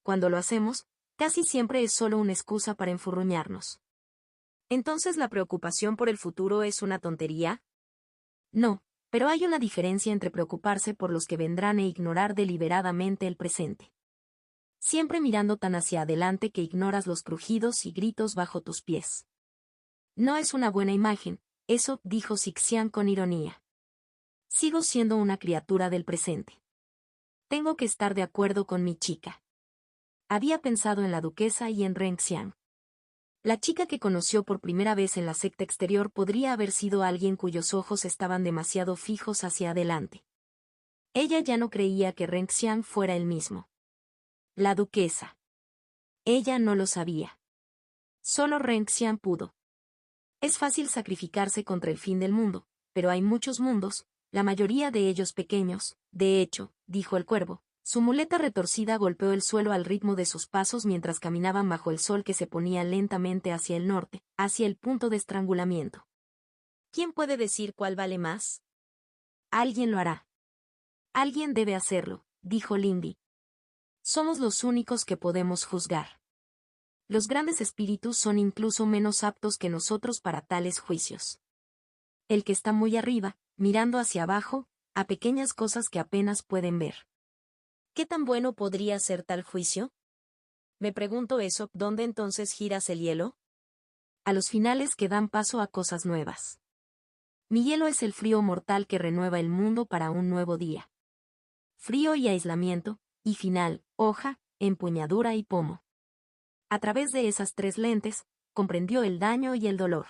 Cuando lo hacemos, casi siempre es solo una excusa para enfurruñarnos. ¿Entonces la preocupación por el futuro es una tontería? No, pero hay una diferencia entre preocuparse por los que vendrán e ignorar deliberadamente el presente. Siempre mirando tan hacia adelante que ignoras los crujidos y gritos bajo tus pies. No es una buena imagen, eso, dijo Sixian con ironía. Sigo siendo una criatura del presente. Tengo que estar de acuerdo con mi chica. Había pensado en la duquesa y en Renxian. La chica que conoció por primera vez en la secta exterior podría haber sido alguien cuyos ojos estaban demasiado fijos hacia adelante. Ella ya no creía que Renxian fuera el mismo. La duquesa. Ella no lo sabía. Solo Renxian pudo. Es fácil sacrificarse contra el fin del mundo, pero hay muchos mundos, la mayoría de ellos pequeños. De hecho, dijo el cuervo, su muleta retorcida golpeó el suelo al ritmo de sus pasos mientras caminaban bajo el sol que se ponía lentamente hacia el norte, hacia el punto de estrangulamiento. ¿Quién puede decir cuál vale más? Alguien lo hará. Alguien debe hacerlo, dijo Lindy. Somos los únicos que podemos juzgar. Los grandes espíritus son incluso menos aptos que nosotros para tales juicios. El que está muy arriba, mirando hacia abajo, a pequeñas cosas que apenas pueden ver. ¿Qué tan bueno podría ser tal juicio? Me pregunto eso, ¿dónde entonces giras el hielo? A los finales que dan paso a cosas nuevas. Mi hielo es el frío mortal que renueva el mundo para un nuevo día. Frío y aislamiento, y final, hoja, empuñadura y pomo. A través de esas tres lentes, comprendió el daño y el dolor.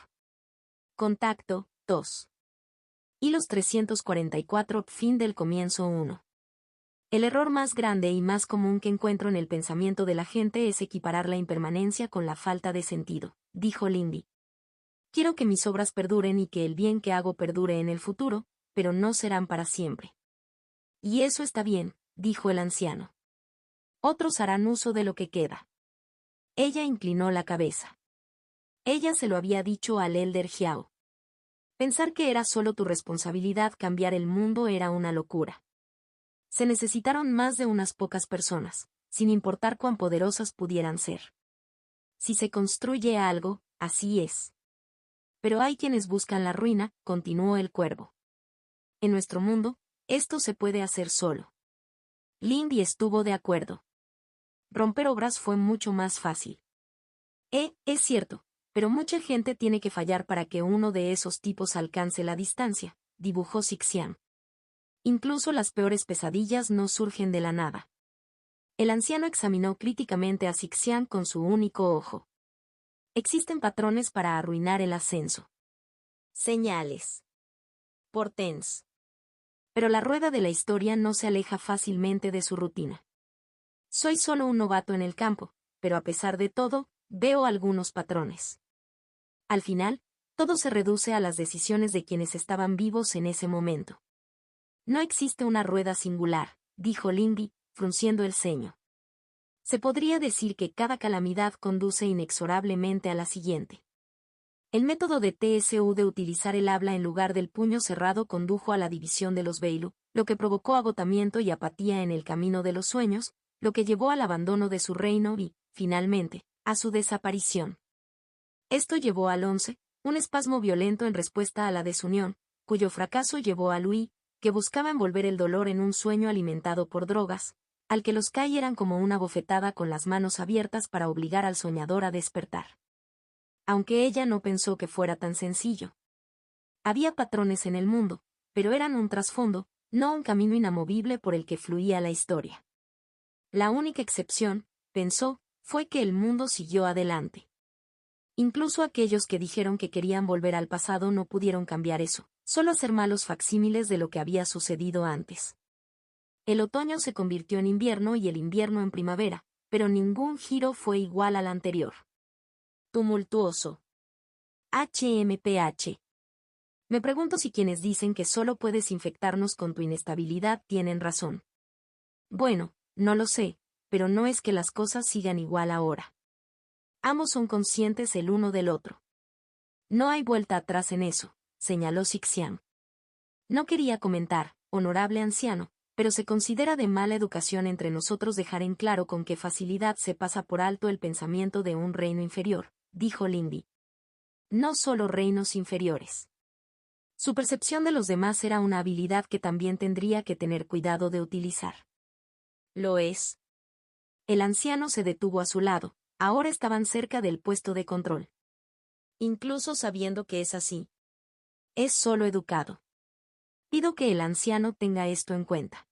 Contacto, 2. Hilos 344, fin del comienzo 1. El error más grande y más común que encuentro en el pensamiento de la gente es equiparar la impermanencia con la falta de sentido, dijo Lindy. Quiero que mis obras perduren y que el bien que hago perdure en el futuro, pero no serán para siempre. Y eso está bien, dijo el anciano. Otros harán uso de lo que queda. Ella inclinó la cabeza. Ella se lo había dicho al Elder Jiao. Pensar que era solo tu responsabilidad cambiar el mundo era una locura. Se necesitaron más de unas pocas personas, sin importar cuán poderosas pudieran ser. Si se construye algo, así es. Pero hay quienes buscan la ruina, continuó el cuervo. En nuestro mundo, esto se puede hacer solo. Lindy estuvo de acuerdo. Romper obras fue mucho más fácil. Es cierto, pero mucha gente tiene que fallar para que uno de esos tipos alcance la distancia, dibujó Sixian. Incluso las peores pesadillas no surgen de la nada. El anciano examinó críticamente a Sixian con su único ojo. Existen patrones para arruinar el ascenso. Señales. Portents. Pero la rueda de la historia no se aleja fácilmente de su rutina. Soy solo un novato en el campo, pero a pesar de todo, veo algunos patrones. Al final, todo se reduce a las decisiones de quienes estaban vivos en ese momento. No existe una rueda singular, dijo Lindy, frunciendo el ceño. Se podría decir que cada calamidad conduce inexorablemente a la siguiente. El método de TSU de utilizar el habla en lugar del puño cerrado condujo a la división de los Bailu, lo que provocó agotamiento y apatía en el camino de los sueños, lo que llevó al abandono de su reino y, finalmente, a su desaparición. Esto llevó al 11, un espasmo violento en respuesta a la desunión, cuyo fracaso llevó a Louis, que buscaba envolver el dolor en un sueño alimentado por drogas, al que los Kai eran como una bofetada con las manos abiertas para obligar al soñador a despertar. Aunque ella no pensó que fuera tan sencillo. Había patrones en el mundo, pero eran un trasfondo, no un camino inamovible por el que fluía la historia. La única excepción, pensó, fue que el mundo siguió adelante. Incluso aquellos que dijeron que querían volver al pasado no pudieron cambiar eso, solo hacer malos facsímiles de lo que había sucedido antes. El otoño se convirtió en invierno y el invierno en primavera, pero ningún giro fue igual al anterior. Tumultuoso. HMPH. Me pregunto si quienes dicen que solo puedes infectarnos con tu inestabilidad tienen razón. Bueno, no lo sé, pero no es que las cosas sigan igual ahora. Ambos son conscientes el uno del otro. No hay vuelta atrás en eso, señaló Sixian. No quería comentar, honorable anciano, pero se considera de mala educación entre nosotros dejar en claro con qué facilidad se pasa por alto el pensamiento de un reino inferior, dijo Lindy. No solo reinos inferiores. Su percepción de los demás era una habilidad que también tendría que tener cuidado de utilizar. ¿Lo es? El anciano se detuvo a su lado, ahora estaban cerca del puesto de control. Incluso sabiendo que es así. Es solo educado. Pido que el anciano tenga esto en cuenta.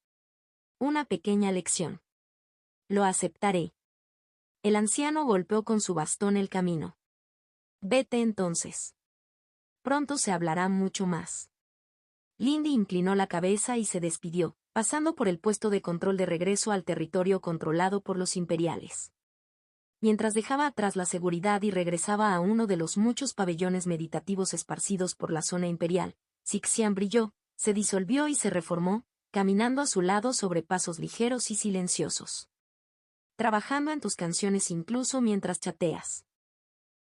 Una pequeña lección. Lo aceptaré. El anciano golpeó con su bastón el camino. Vete entonces. Pronto se hablará mucho más. Lindy inclinó la cabeza y se despidió, pasando por el puesto de control de regreso al territorio controlado por los imperiales. Mientras dejaba atrás la seguridad y regresaba a uno de los muchos pabellones meditativos esparcidos por la zona imperial, Sixian brilló, se disolvió y se reformó, caminando a su lado sobre pasos ligeros y silenciosos. Trabajando en tus canciones incluso mientras chateas.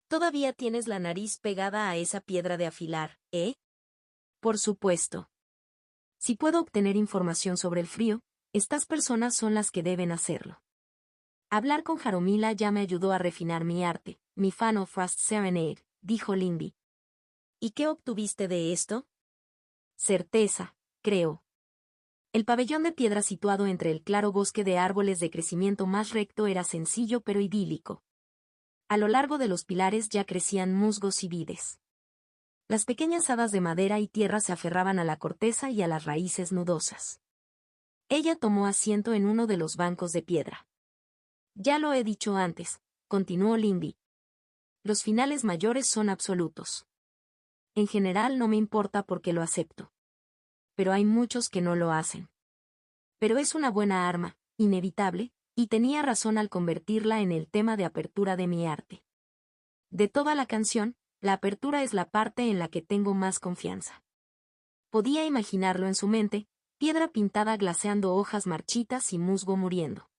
Todavía tienes la nariz pegada a esa piedra de afilar, ¿eh? Por supuesto. Si puedo obtener información sobre el frío, estas personas son las que deben hacerlo. Hablar con Jaromila ya me ayudó a refinar mi arte, mi Final Frost Serenade, dijo Lindy. ¿Y qué obtuviste de esto? Certeza, creo. El pabellón de piedra situado entre el claro bosque de árboles de crecimiento más recto era sencillo pero idílico. A lo largo de los pilares ya crecían musgos y vides. Las pequeñas hadas de madera y tierra se aferraban a la corteza y a las raíces nudosas. Ella tomó asiento en uno de los bancos de piedra. Ya lo he dicho antes, continuó Lindy. Los finales mayores son absolutos. En general no me importa porque lo acepto. Pero hay muchos que no lo hacen. Pero es una buena arma, inevitable, y tenía razón al convertirla en el tema de apertura de mi arte. De toda la canción, la apertura es la parte en la que tengo más confianza. Podía imaginarlo en su mente, piedra pintada glaseando hojas marchitas y musgo muriendo.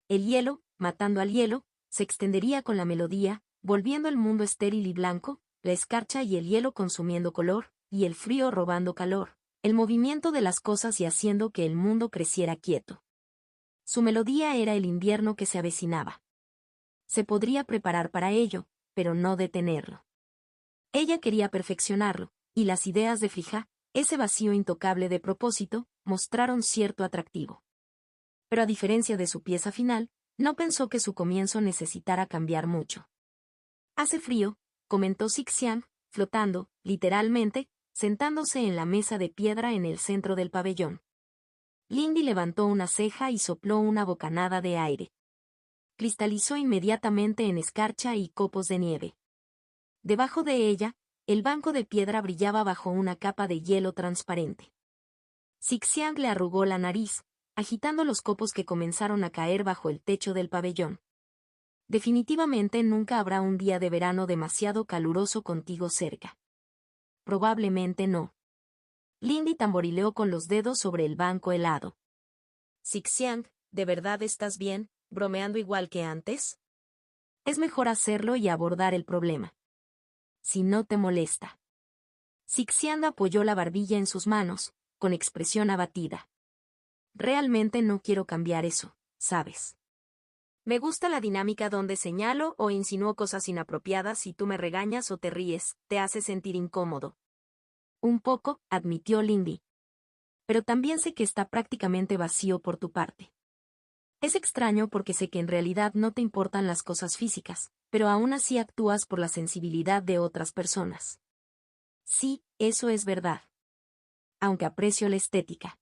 El hielo, matando al hielo, se extendería con la melodía, volviendo el mundo estéril y blanco, la escarcha y el hielo consumiendo color, y el frío robando calor, el movimiento de las cosas y haciendo que el mundo creciera quieto. Su melodía era el invierno que se avecinaba. Se podría preparar para ello, pero no detenerlo. Ella quería perfeccionarlo, y las ideas de Frija, ese vacío intocable de propósito, mostraron cierto atractivo. Pero a diferencia de su pieza final, no pensó que su comienzo necesitara cambiar mucho. Hace frío, comentó Sixian, flotando, literalmente, sentándose en la mesa de piedra en el centro del pabellón. Lindy levantó una ceja y sopló una bocanada de aire. Cristalizó inmediatamente en escarcha y copos de nieve. Debajo de ella, el banco de piedra brillaba bajo una capa de hielo transparente. Sixian le arrugó la nariz, agitando los copos que comenzaron a caer bajo el techo del pabellón. Definitivamente nunca habrá un día de verano demasiado caluroso contigo cerca. Probablemente no. Lindy tamborileó con los dedos sobre el banco helado. Sixian, ¿de verdad estás bien, bromeando igual que antes? Es mejor hacerlo y abordar el problema. Si no te molesta. Sixian apoyó la barbilla en sus manos, con expresión abatida. Realmente no quiero cambiar eso, ¿sabes? Me gusta la dinámica donde señalo o insinúo cosas inapropiadas y tú me regañas o te ríes, te hace sentir incómodo. Un poco, admitió Lindy. Pero también sé que está prácticamente vacío por tu parte. Es extraño porque sé que en realidad no te importan las cosas físicas, pero aún así actúas por la sensibilidad de otras personas. Sí, eso es verdad. Aunque aprecio la estética.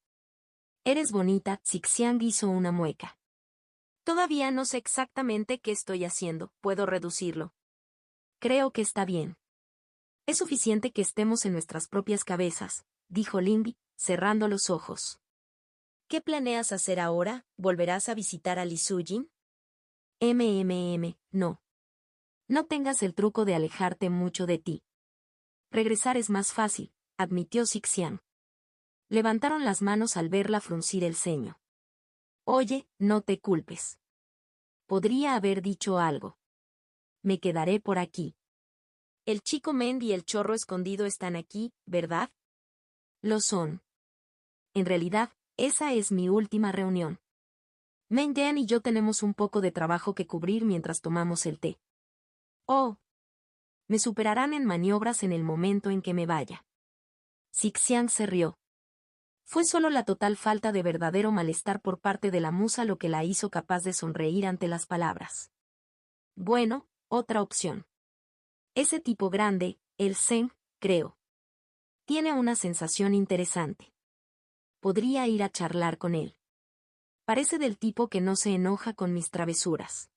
Eres bonita, Xixiang hizo una mueca. Todavía no sé exactamente qué estoy haciendo, puedo reducirlo. Creo que está bien. Es suficiente que estemos en nuestras propias cabezas, dijo Lindy, cerrando los ojos. ¿Qué planeas hacer ahora? ¿Volverás a visitar a Li Sujin? No. No tengas el truco de alejarte mucho de ti. Regresar es más fácil, admitió Xixiang. Levantaron las manos al verla fruncir el ceño. Oye, no te culpes. Podría haber dicho algo. Me quedaré por aquí. El chico Meng y el chorro escondido están aquí, ¿verdad? Lo son. En realidad, esa es mi última reunión. Meng Dan y yo tenemos un poco de trabajo que cubrir mientras tomamos el té. Oh. Me superarán en maniobras en el momento en que me vaya. Xixiang se rió. Fue solo la total falta de verdadero malestar por parte de la musa lo que la hizo capaz de sonreír ante las palabras. Bueno, otra opción. Ese tipo grande, el Zeng, creo. Tiene una sensación interesante. Podría ir a charlar con él. Parece del tipo que no se enoja con mis travesuras.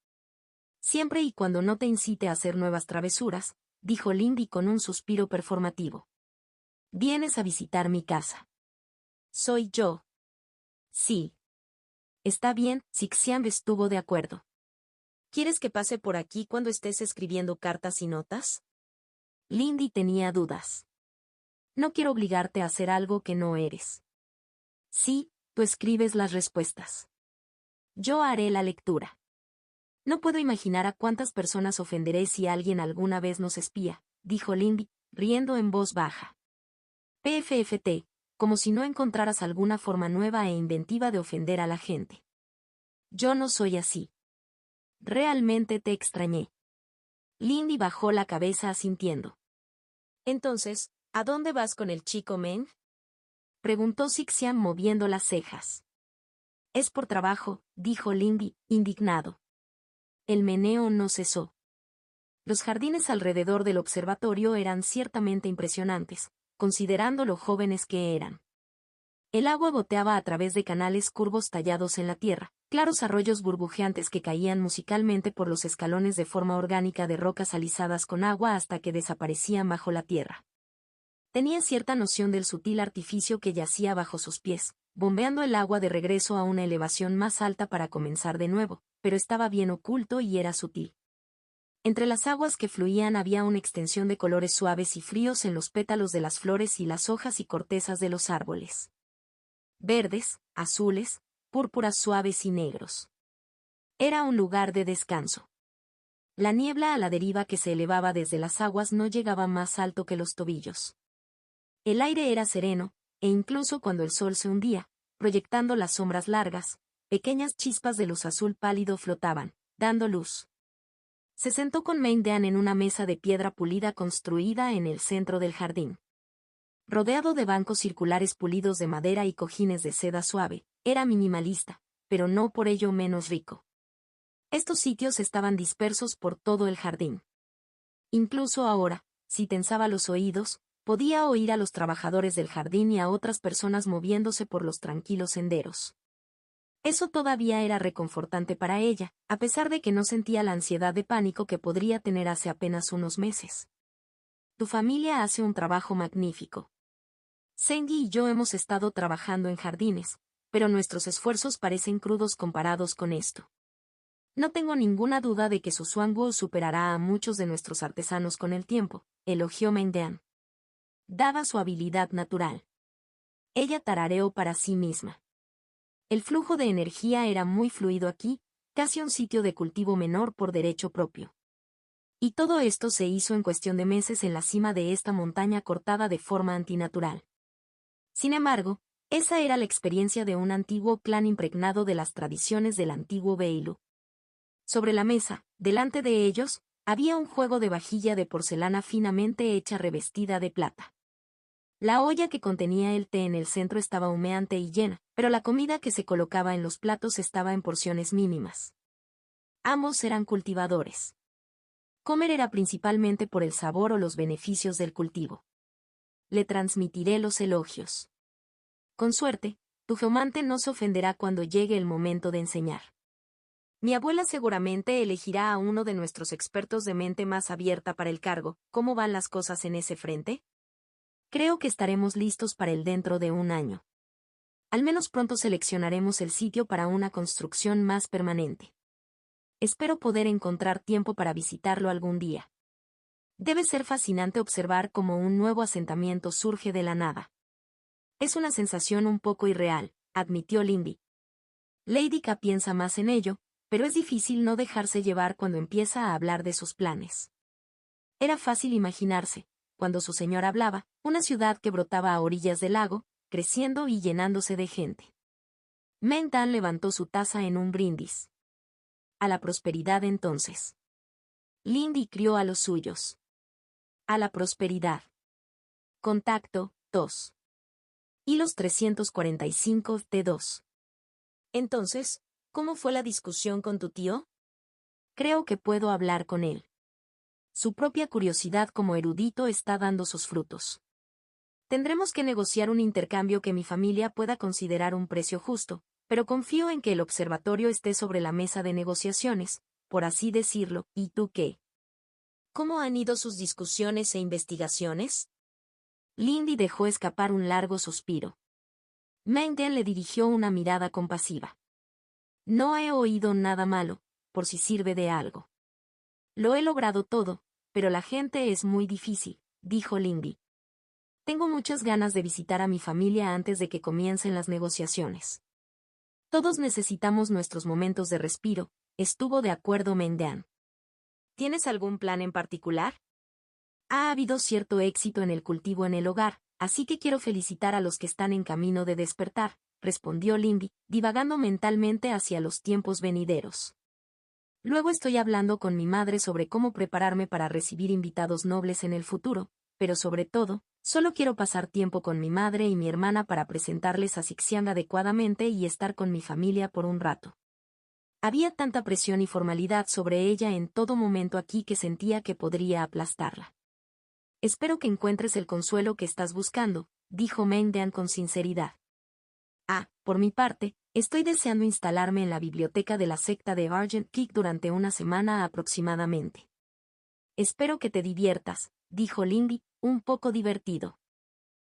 Siempre y cuando no te incite a hacer nuevas travesuras, dijo Lindy con un suspiro performativo. Vienes a visitar mi casa. Soy yo. Sí. Está bien, Xixiang estuvo de acuerdo. ¿Quieres que pase por aquí cuando estés escribiendo cartas y notas? Lindy tenía dudas. No quiero obligarte a hacer algo que no eres. Sí, tú escribes las respuestas. Yo haré la lectura. No puedo imaginar a cuántas personas ofenderé si alguien alguna vez nos espía, dijo Lindy, riendo en voz baja. PFFT, como si no encontraras alguna forma nueva e inventiva de ofender a la gente. Yo no soy así. Realmente te extrañé. Lindy bajó la cabeza asintiendo. Entonces, ¿a dónde vas con el chico Meng? Preguntó Xixiang moviendo las cejas. Es por trabajo, dijo Lindy, indignado. El meneo no cesó. Los jardines alrededor del observatorio eran ciertamente impresionantes, considerando lo jóvenes que eran. El agua goteaba a través de canales curvos tallados en la tierra, claros arroyos burbujeantes que caían musicalmente por los escalones de forma orgánica de rocas alisadas con agua hasta que desaparecían bajo la tierra. Tenía cierta noción del sutil artificio que yacía bajo sus pies, bombeando el agua de regreso a una elevación más alta para comenzar de nuevo, pero estaba bien oculto y era sutil. Entre las aguas que fluían había una extensión de colores suaves y fríos en los pétalos de las flores y las hojas y cortezas de los árboles. Verdes, azules, púrpuras suaves y negros. Era un lugar de descanso. La niebla a la deriva que se elevaba desde las aguas no llegaba más alto que los tobillos. El aire era sereno, e incluso cuando el sol se hundía, proyectando las sombras largas, pequeñas chispas de luz azul pálido flotaban, dando luz. Se sentó con Meng Dan en una mesa de piedra pulida construida en el centro del jardín. Rodeado de bancos circulares pulidos de madera y cojines de seda suave, era minimalista, pero no por ello menos rico. Estos sitios estaban dispersos por todo el jardín. Incluso ahora, si tensaba los oídos, podía oír a los trabajadores del jardín y a otras personas moviéndose por los tranquilos senderos. Eso todavía era reconfortante para ella, a pesar de que no sentía la ansiedad de pánico que podría tener hace apenas unos meses. Tu familia hace un trabajo magnífico. Sengi y yo hemos estado trabajando en jardines, pero nuestros esfuerzos parecen crudos comparados con esto. No tengo ninguna duda de que su Suanguo superará a muchos de nuestros artesanos con el tiempo, elogió Meng Dan. Dada su habilidad natural. Ella tarareó para sí misma. El flujo de energía era muy fluido aquí, casi un sitio de cultivo menor por derecho propio. Y todo esto se hizo en cuestión de meses en la cima de esta montaña cortada de forma antinatural. Sin embargo, esa era la experiencia de un antiguo clan impregnado de las tradiciones del antiguo Beilu. Sobre la mesa, delante de ellos, había un juego de vajilla de porcelana finamente hecha revestida de plata. La olla que contenía el té en el centro estaba humeante y llena, pero la comida que se colocaba en los platos estaba en porciones mínimas. Ambos eran cultivadores. Comer era principalmente por el sabor o los beneficios del cultivo. Le transmitiré los elogios. Con suerte, tu geomante no se ofenderá cuando llegue el momento de enseñar. Mi abuela seguramente elegirá a uno de nuestros expertos de mente más abierta para el cargo. ¿Cómo van las cosas en ese frente? Creo que estaremos listos para él dentro de un año. Al menos pronto seleccionaremos el sitio para una construcción más permanente. Espero poder encontrar tiempo para visitarlo algún día. Debe ser fascinante observar cómo un nuevo asentamiento surge de la nada. Es una sensación un poco irreal, admitió Lindy. Lady K piensa más en ello, pero es difícil no dejarse llevar cuando empieza a hablar de sus planes. Era fácil imaginarse, cuando su señor hablaba, una ciudad que brotaba a orillas del lago, creciendo y llenándose de gente. Meng Dan levantó su taza en un brindis. A la prosperidad entonces. Lindy crió a los suyos. A la prosperidad. Contacto, 2. Hilos 345 T2. Entonces, ¿cómo fue la discusión con tu tío? Creo que puedo hablar con él. Su propia curiosidad como erudito está dando sus frutos. Tendremos que negociar un intercambio que mi familia pueda considerar un precio justo, pero confío en que el observatorio esté sobre la mesa de negociaciones, por así decirlo. ¿Y tú qué? ¿Cómo han ido sus discusiones e investigaciones? Lindy dejó escapar un largo suspiro. Meng Dan le dirigió una mirada compasiva. No he oído nada malo, por si sirve de algo. Lo he logrado todo, pero la gente es muy difícil, dijo Lindy. Tengo muchas ganas de visitar a mi familia antes de que comiencen las negociaciones. Todos necesitamos nuestros momentos de respiro, estuvo de acuerdo Meng Dan. ¿Tienes algún plan en particular? Ha habido cierto éxito en el cultivo en el hogar, así que quiero felicitar a los que están en camino de despertar, respondió Lindy, divagando mentalmente hacia los tiempos venideros. Luego estoy hablando con mi madre sobre cómo prepararme para recibir invitados nobles en el futuro, pero sobre todo, solo quiero pasar tiempo con mi madre y mi hermana para presentarles a Xixiang adecuadamente y estar con mi familia por un rato. Había tanta presión y formalidad sobre ella en todo momento aquí que sentía que podría aplastarla. Espero que encuentres el consuelo que estás buscando, dijo Meng Dan con sinceridad. Por mi parte, estoy deseando instalarme en la biblioteca de la secta de Argent Kick durante una semana aproximadamente. Espero que te diviertas, dijo Lindy, un poco divertido.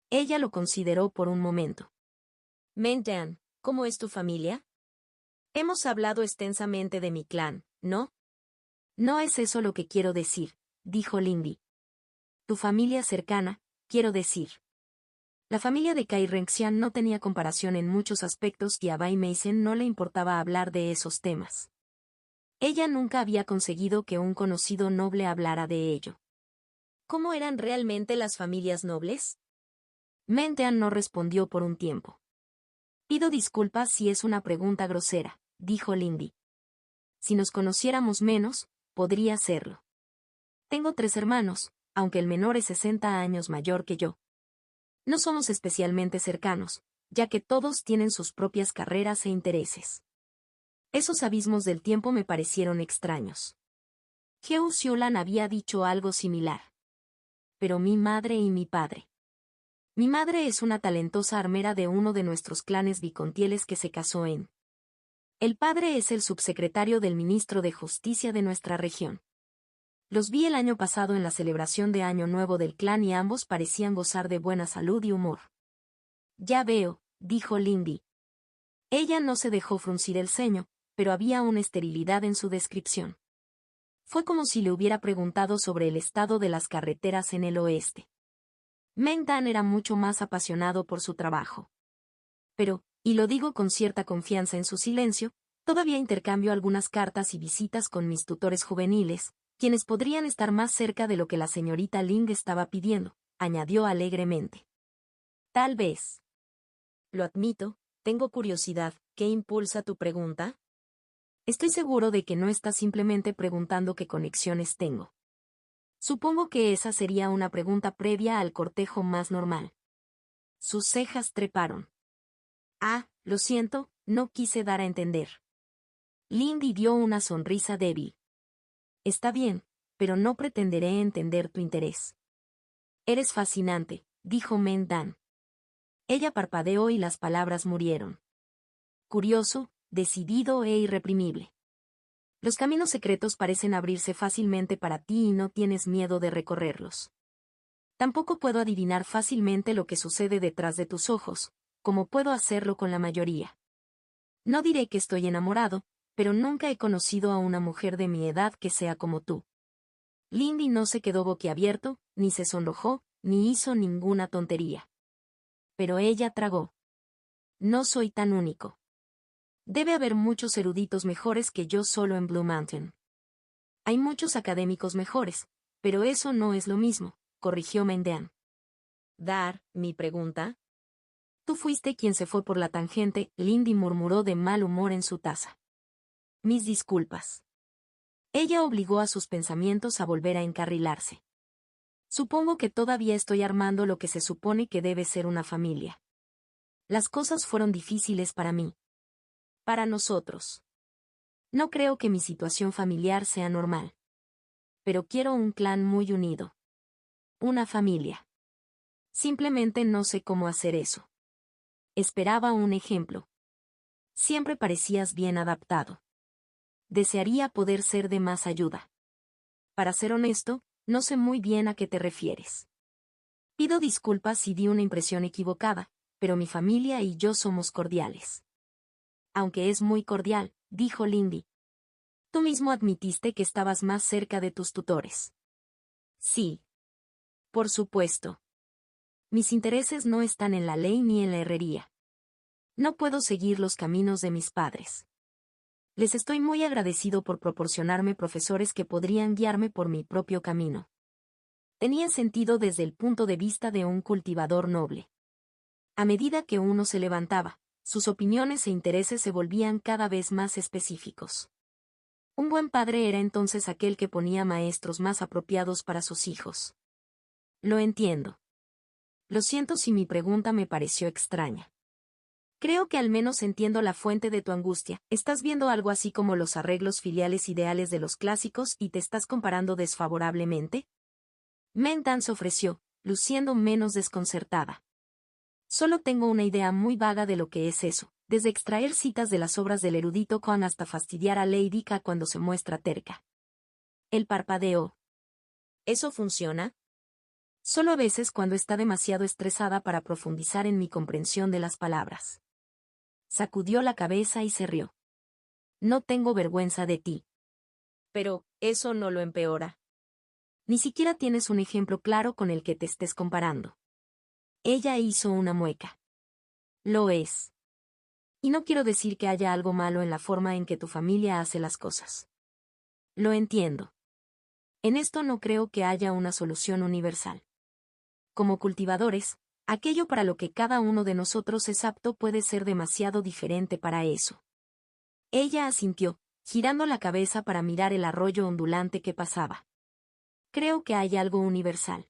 Ella lo consideró por un momento. Meng Dan, ¿cómo es tu familia? Hemos hablado extensamente de mi clan, ¿no? No es eso lo que quiero decir, dijo Lindy. Tu familia cercana, quiero decir. La familia de Kai Renxian no tenía comparación en muchos aspectos y a Bai Meisen no le importaba hablar de esos temas. Ella nunca había conseguido que un conocido noble hablara de ello. ¿Cómo eran realmente las familias nobles? Meng Dan no respondió por un tiempo. Pido disculpas si es una pregunta grosera, dijo Lindy. Si nos conociéramos menos, podría serlo. Tengo 3 hermanos, aunque el menor es 60 años mayor que yo. No somos especialmente cercanos, ya que todos tienen sus propias carreras e intereses. Esos abismos del tiempo me parecieron extraños. Heo Xiulan había dicho algo similar. Pero mi madre y mi padre. Mi madre es una talentosa armera de uno de nuestros clanes bicontieles que se casó en. El padre es el subsecretario del ministro de Justicia de nuestra región. Los vi el año pasado en la celebración de Año Nuevo del clan y ambos parecían gozar de buena salud y humor. Ya veo, dijo Lindy. Ella no se dejó fruncir el ceño, pero había una esterilidad en su descripción. Fue como si le hubiera preguntado sobre el estado de las carreteras en el oeste. Meng Dan era mucho más apasionado por su trabajo. Pero, y lo digo con cierta confianza en su silencio, todavía intercambio algunas cartas y visitas con mis tutores juveniles, quienes podrían estar más cerca de lo que la señorita Ling estaba pidiendo, añadió alegremente. Tal vez. Lo admito, tengo curiosidad, ¿qué impulsa tu pregunta? Estoy seguro de que no estás simplemente preguntando qué conexiones tengo. Supongo que esa sería una pregunta previa al cortejo más normal. Sus cejas treparon. Lo siento, no quise dar a entender. Lindy dio una sonrisa débil. Está bien, pero no pretenderé entender tu interés. Eres fascinante, dijo Mendan. Ella parpadeó y las palabras murieron. Curioso, decidido e irreprimible. Los caminos secretos parecen abrirse fácilmente para ti y no tienes miedo de recorrerlos. Tampoco puedo adivinar fácilmente lo que sucede detrás de tus ojos, como puedo hacerlo con la mayoría. No diré que estoy enamorado, pero nunca he conocido a una mujer de mi edad que sea como tú. Lindy no se quedó boquiabierto, ni se sonrojó, ni hizo ninguna tontería. Pero ella tragó. No soy tan único. Debe haber muchos eruditos mejores que yo solo en Blue Mountain. Hay muchos académicos mejores, pero eso no es lo mismo, corrigió Mendan. Dar, mi pregunta. Tú fuiste quien se fue por la tangente, Lindy murmuró de mal humor en su taza. Mis disculpas. Ella obligó a sus pensamientos a volver a encarrilarse. Supongo que todavía estoy armando lo que se supone que debe ser una familia. Las cosas fueron difíciles para mí. Para nosotros. No creo que mi situación familiar sea normal. Pero quiero un clan muy unido. Una familia. Simplemente no sé cómo hacer eso. Esperaba un ejemplo. Siempre parecías bien adaptado. Desearía poder ser de más ayuda. Para ser honesto, no sé muy bien a qué te refieres. Pido disculpas si di una impresión equivocada, pero mi familia y yo somos cordiales. Aunque es muy cordial, dijo Lindy. Tú mismo admitiste que estabas más cerca de tus tutores. Sí. Por supuesto. Mis intereses no están en la ley ni en la herrería. No puedo seguir los caminos de mis padres. Les estoy muy agradecido por proporcionarme profesores que podrían guiarme por mi propio camino. Tenía sentido desde el punto de vista de un cultivador noble. A medida que uno se levantaba, sus opiniones e intereses se volvían cada vez más específicos. Un buen padre era entonces aquel que ponía maestros más apropiados para sus hijos. Lo entiendo. Lo siento si mi pregunta me pareció extraña. Creo que al menos entiendo la fuente de tu angustia. Estás viendo algo así como los arreglos filiales ideales de los clásicos y te estás comparando desfavorablemente. Mendan se ofreció, luciendo menos desconcertada. Solo tengo una idea muy vaga de lo que es eso, desde extraer citas de las obras del erudito Cohn hasta fastidiar a Lady K cuando se muestra terca. Él parpadeó. ¿Eso funciona? Solo a veces cuando está demasiado estresada para profundizar en mi comprensión de las palabras. Sacudió la cabeza y se rió. No tengo vergüenza de ti. Pero, eso no lo empeora. Ni siquiera tienes un ejemplo claro con el que te estés comparando. Ella hizo una mueca. Lo es. Y no quiero decir que haya algo malo en la forma en que tu familia hace las cosas. Lo entiendo. En esto no creo que haya una solución universal. Como cultivadores, aquello para lo que cada uno de nosotros es apto puede ser demasiado diferente para eso. Ella asintió, girando la cabeza para mirar el arroyo ondulante que pasaba. Creo que hay algo universal.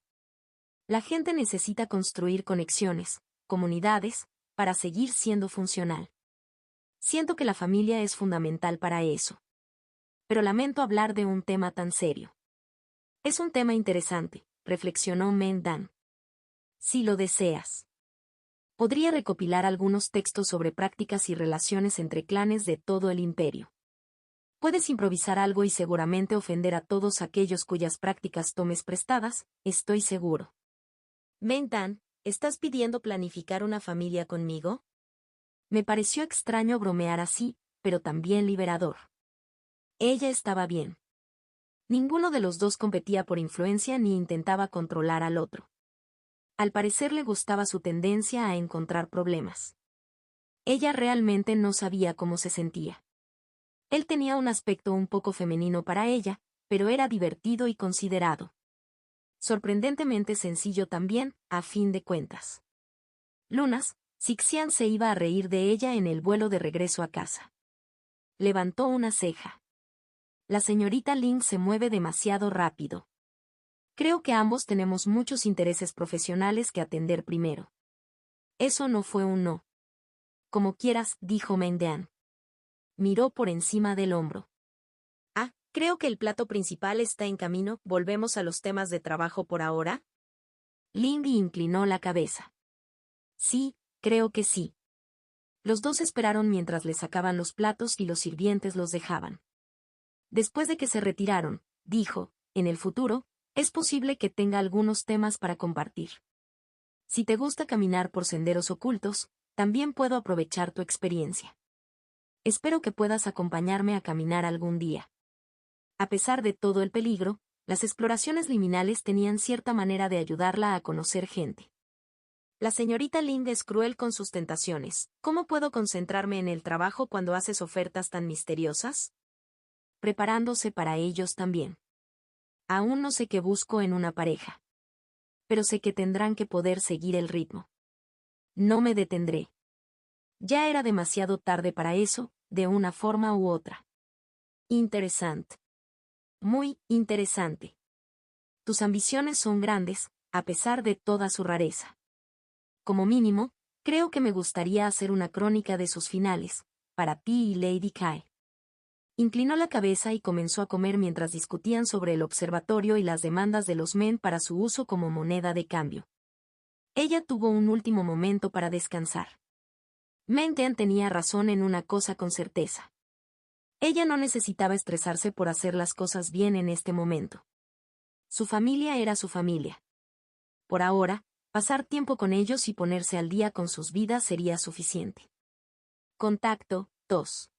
La gente necesita construir conexiones, comunidades, para seguir siendo funcional. Siento que la familia es fundamental para eso. Pero lamento hablar de un tema tan serio. Es un tema interesante, reflexionó Mendan. Si lo deseas. Podría recopilar algunos textos sobre prácticas y relaciones entre clanes de todo el imperio. Puedes improvisar algo y seguramente ofender a todos aquellos cuyas prácticas tomes prestadas, estoy seguro. Mendan, ¿estás pidiendo planificar una familia conmigo? Me pareció extraño bromear así, pero también liberador. Ella estaba bien. Ninguno de los dos competía por influencia ni intentaba controlar al otro. Al parecer le gustaba su tendencia a encontrar problemas. Ella realmente no sabía cómo se sentía. Él tenía un aspecto un poco femenino para ella, pero era divertido y considerado. Sorprendentemente sencillo también, a fin de cuentas. Lunas, Sixian se iba a reír de ella en el vuelo de regreso a casa. Levantó una ceja. La señorita Ling se mueve demasiado rápido. Creo que ambos tenemos muchos intereses profesionales que atender primero. Eso no fue un no. Como quieras, dijo Mendean. Miró por encima del hombro. Ah, creo que el plato principal está en camino. ¿Volvemos a los temas de trabajo por ahora? Lindy inclinó la cabeza. Sí, creo que sí. Los dos esperaron mientras le sacaban los platos y los sirvientes los dejaban. Después de que se retiraron, dijo, en el futuro, es posible que tenga algunos temas para compartir. Si te gusta caminar por senderos ocultos, también puedo aprovechar tu experiencia. Espero que puedas acompañarme a caminar algún día. A pesar de todo el peligro, las exploraciones liminales tenían cierta manera de ayudarla a conocer gente. La señorita Lind es cruel con sus tentaciones. ¿Cómo puedo concentrarme en el trabajo cuando haces ofertas tan misteriosas? Preparándose para ellos también. Aún no sé qué busco en una pareja. Pero sé que tendrán que poder seguir el ritmo. No me detendré. Ya era demasiado tarde para eso, de una forma u otra. Interesante. Muy interesante. Tus ambiciones son grandes, a pesar de toda su rareza. Como mínimo, creo que me gustaría hacer una crónica de sus finales, para ti y Lady Kai. Inclinó la cabeza y comenzó a comer mientras discutían sobre el observatorio y las demandas de los men para su uso como moneda de cambio. Ella tuvo un último momento para descansar. Mentean tenía razón en una cosa con certeza. Ella no necesitaba estresarse por hacer las cosas bien en este momento. Su familia era su familia. Por ahora, pasar tiempo con ellos y ponerse al día con sus vidas sería suficiente. Contacto 2.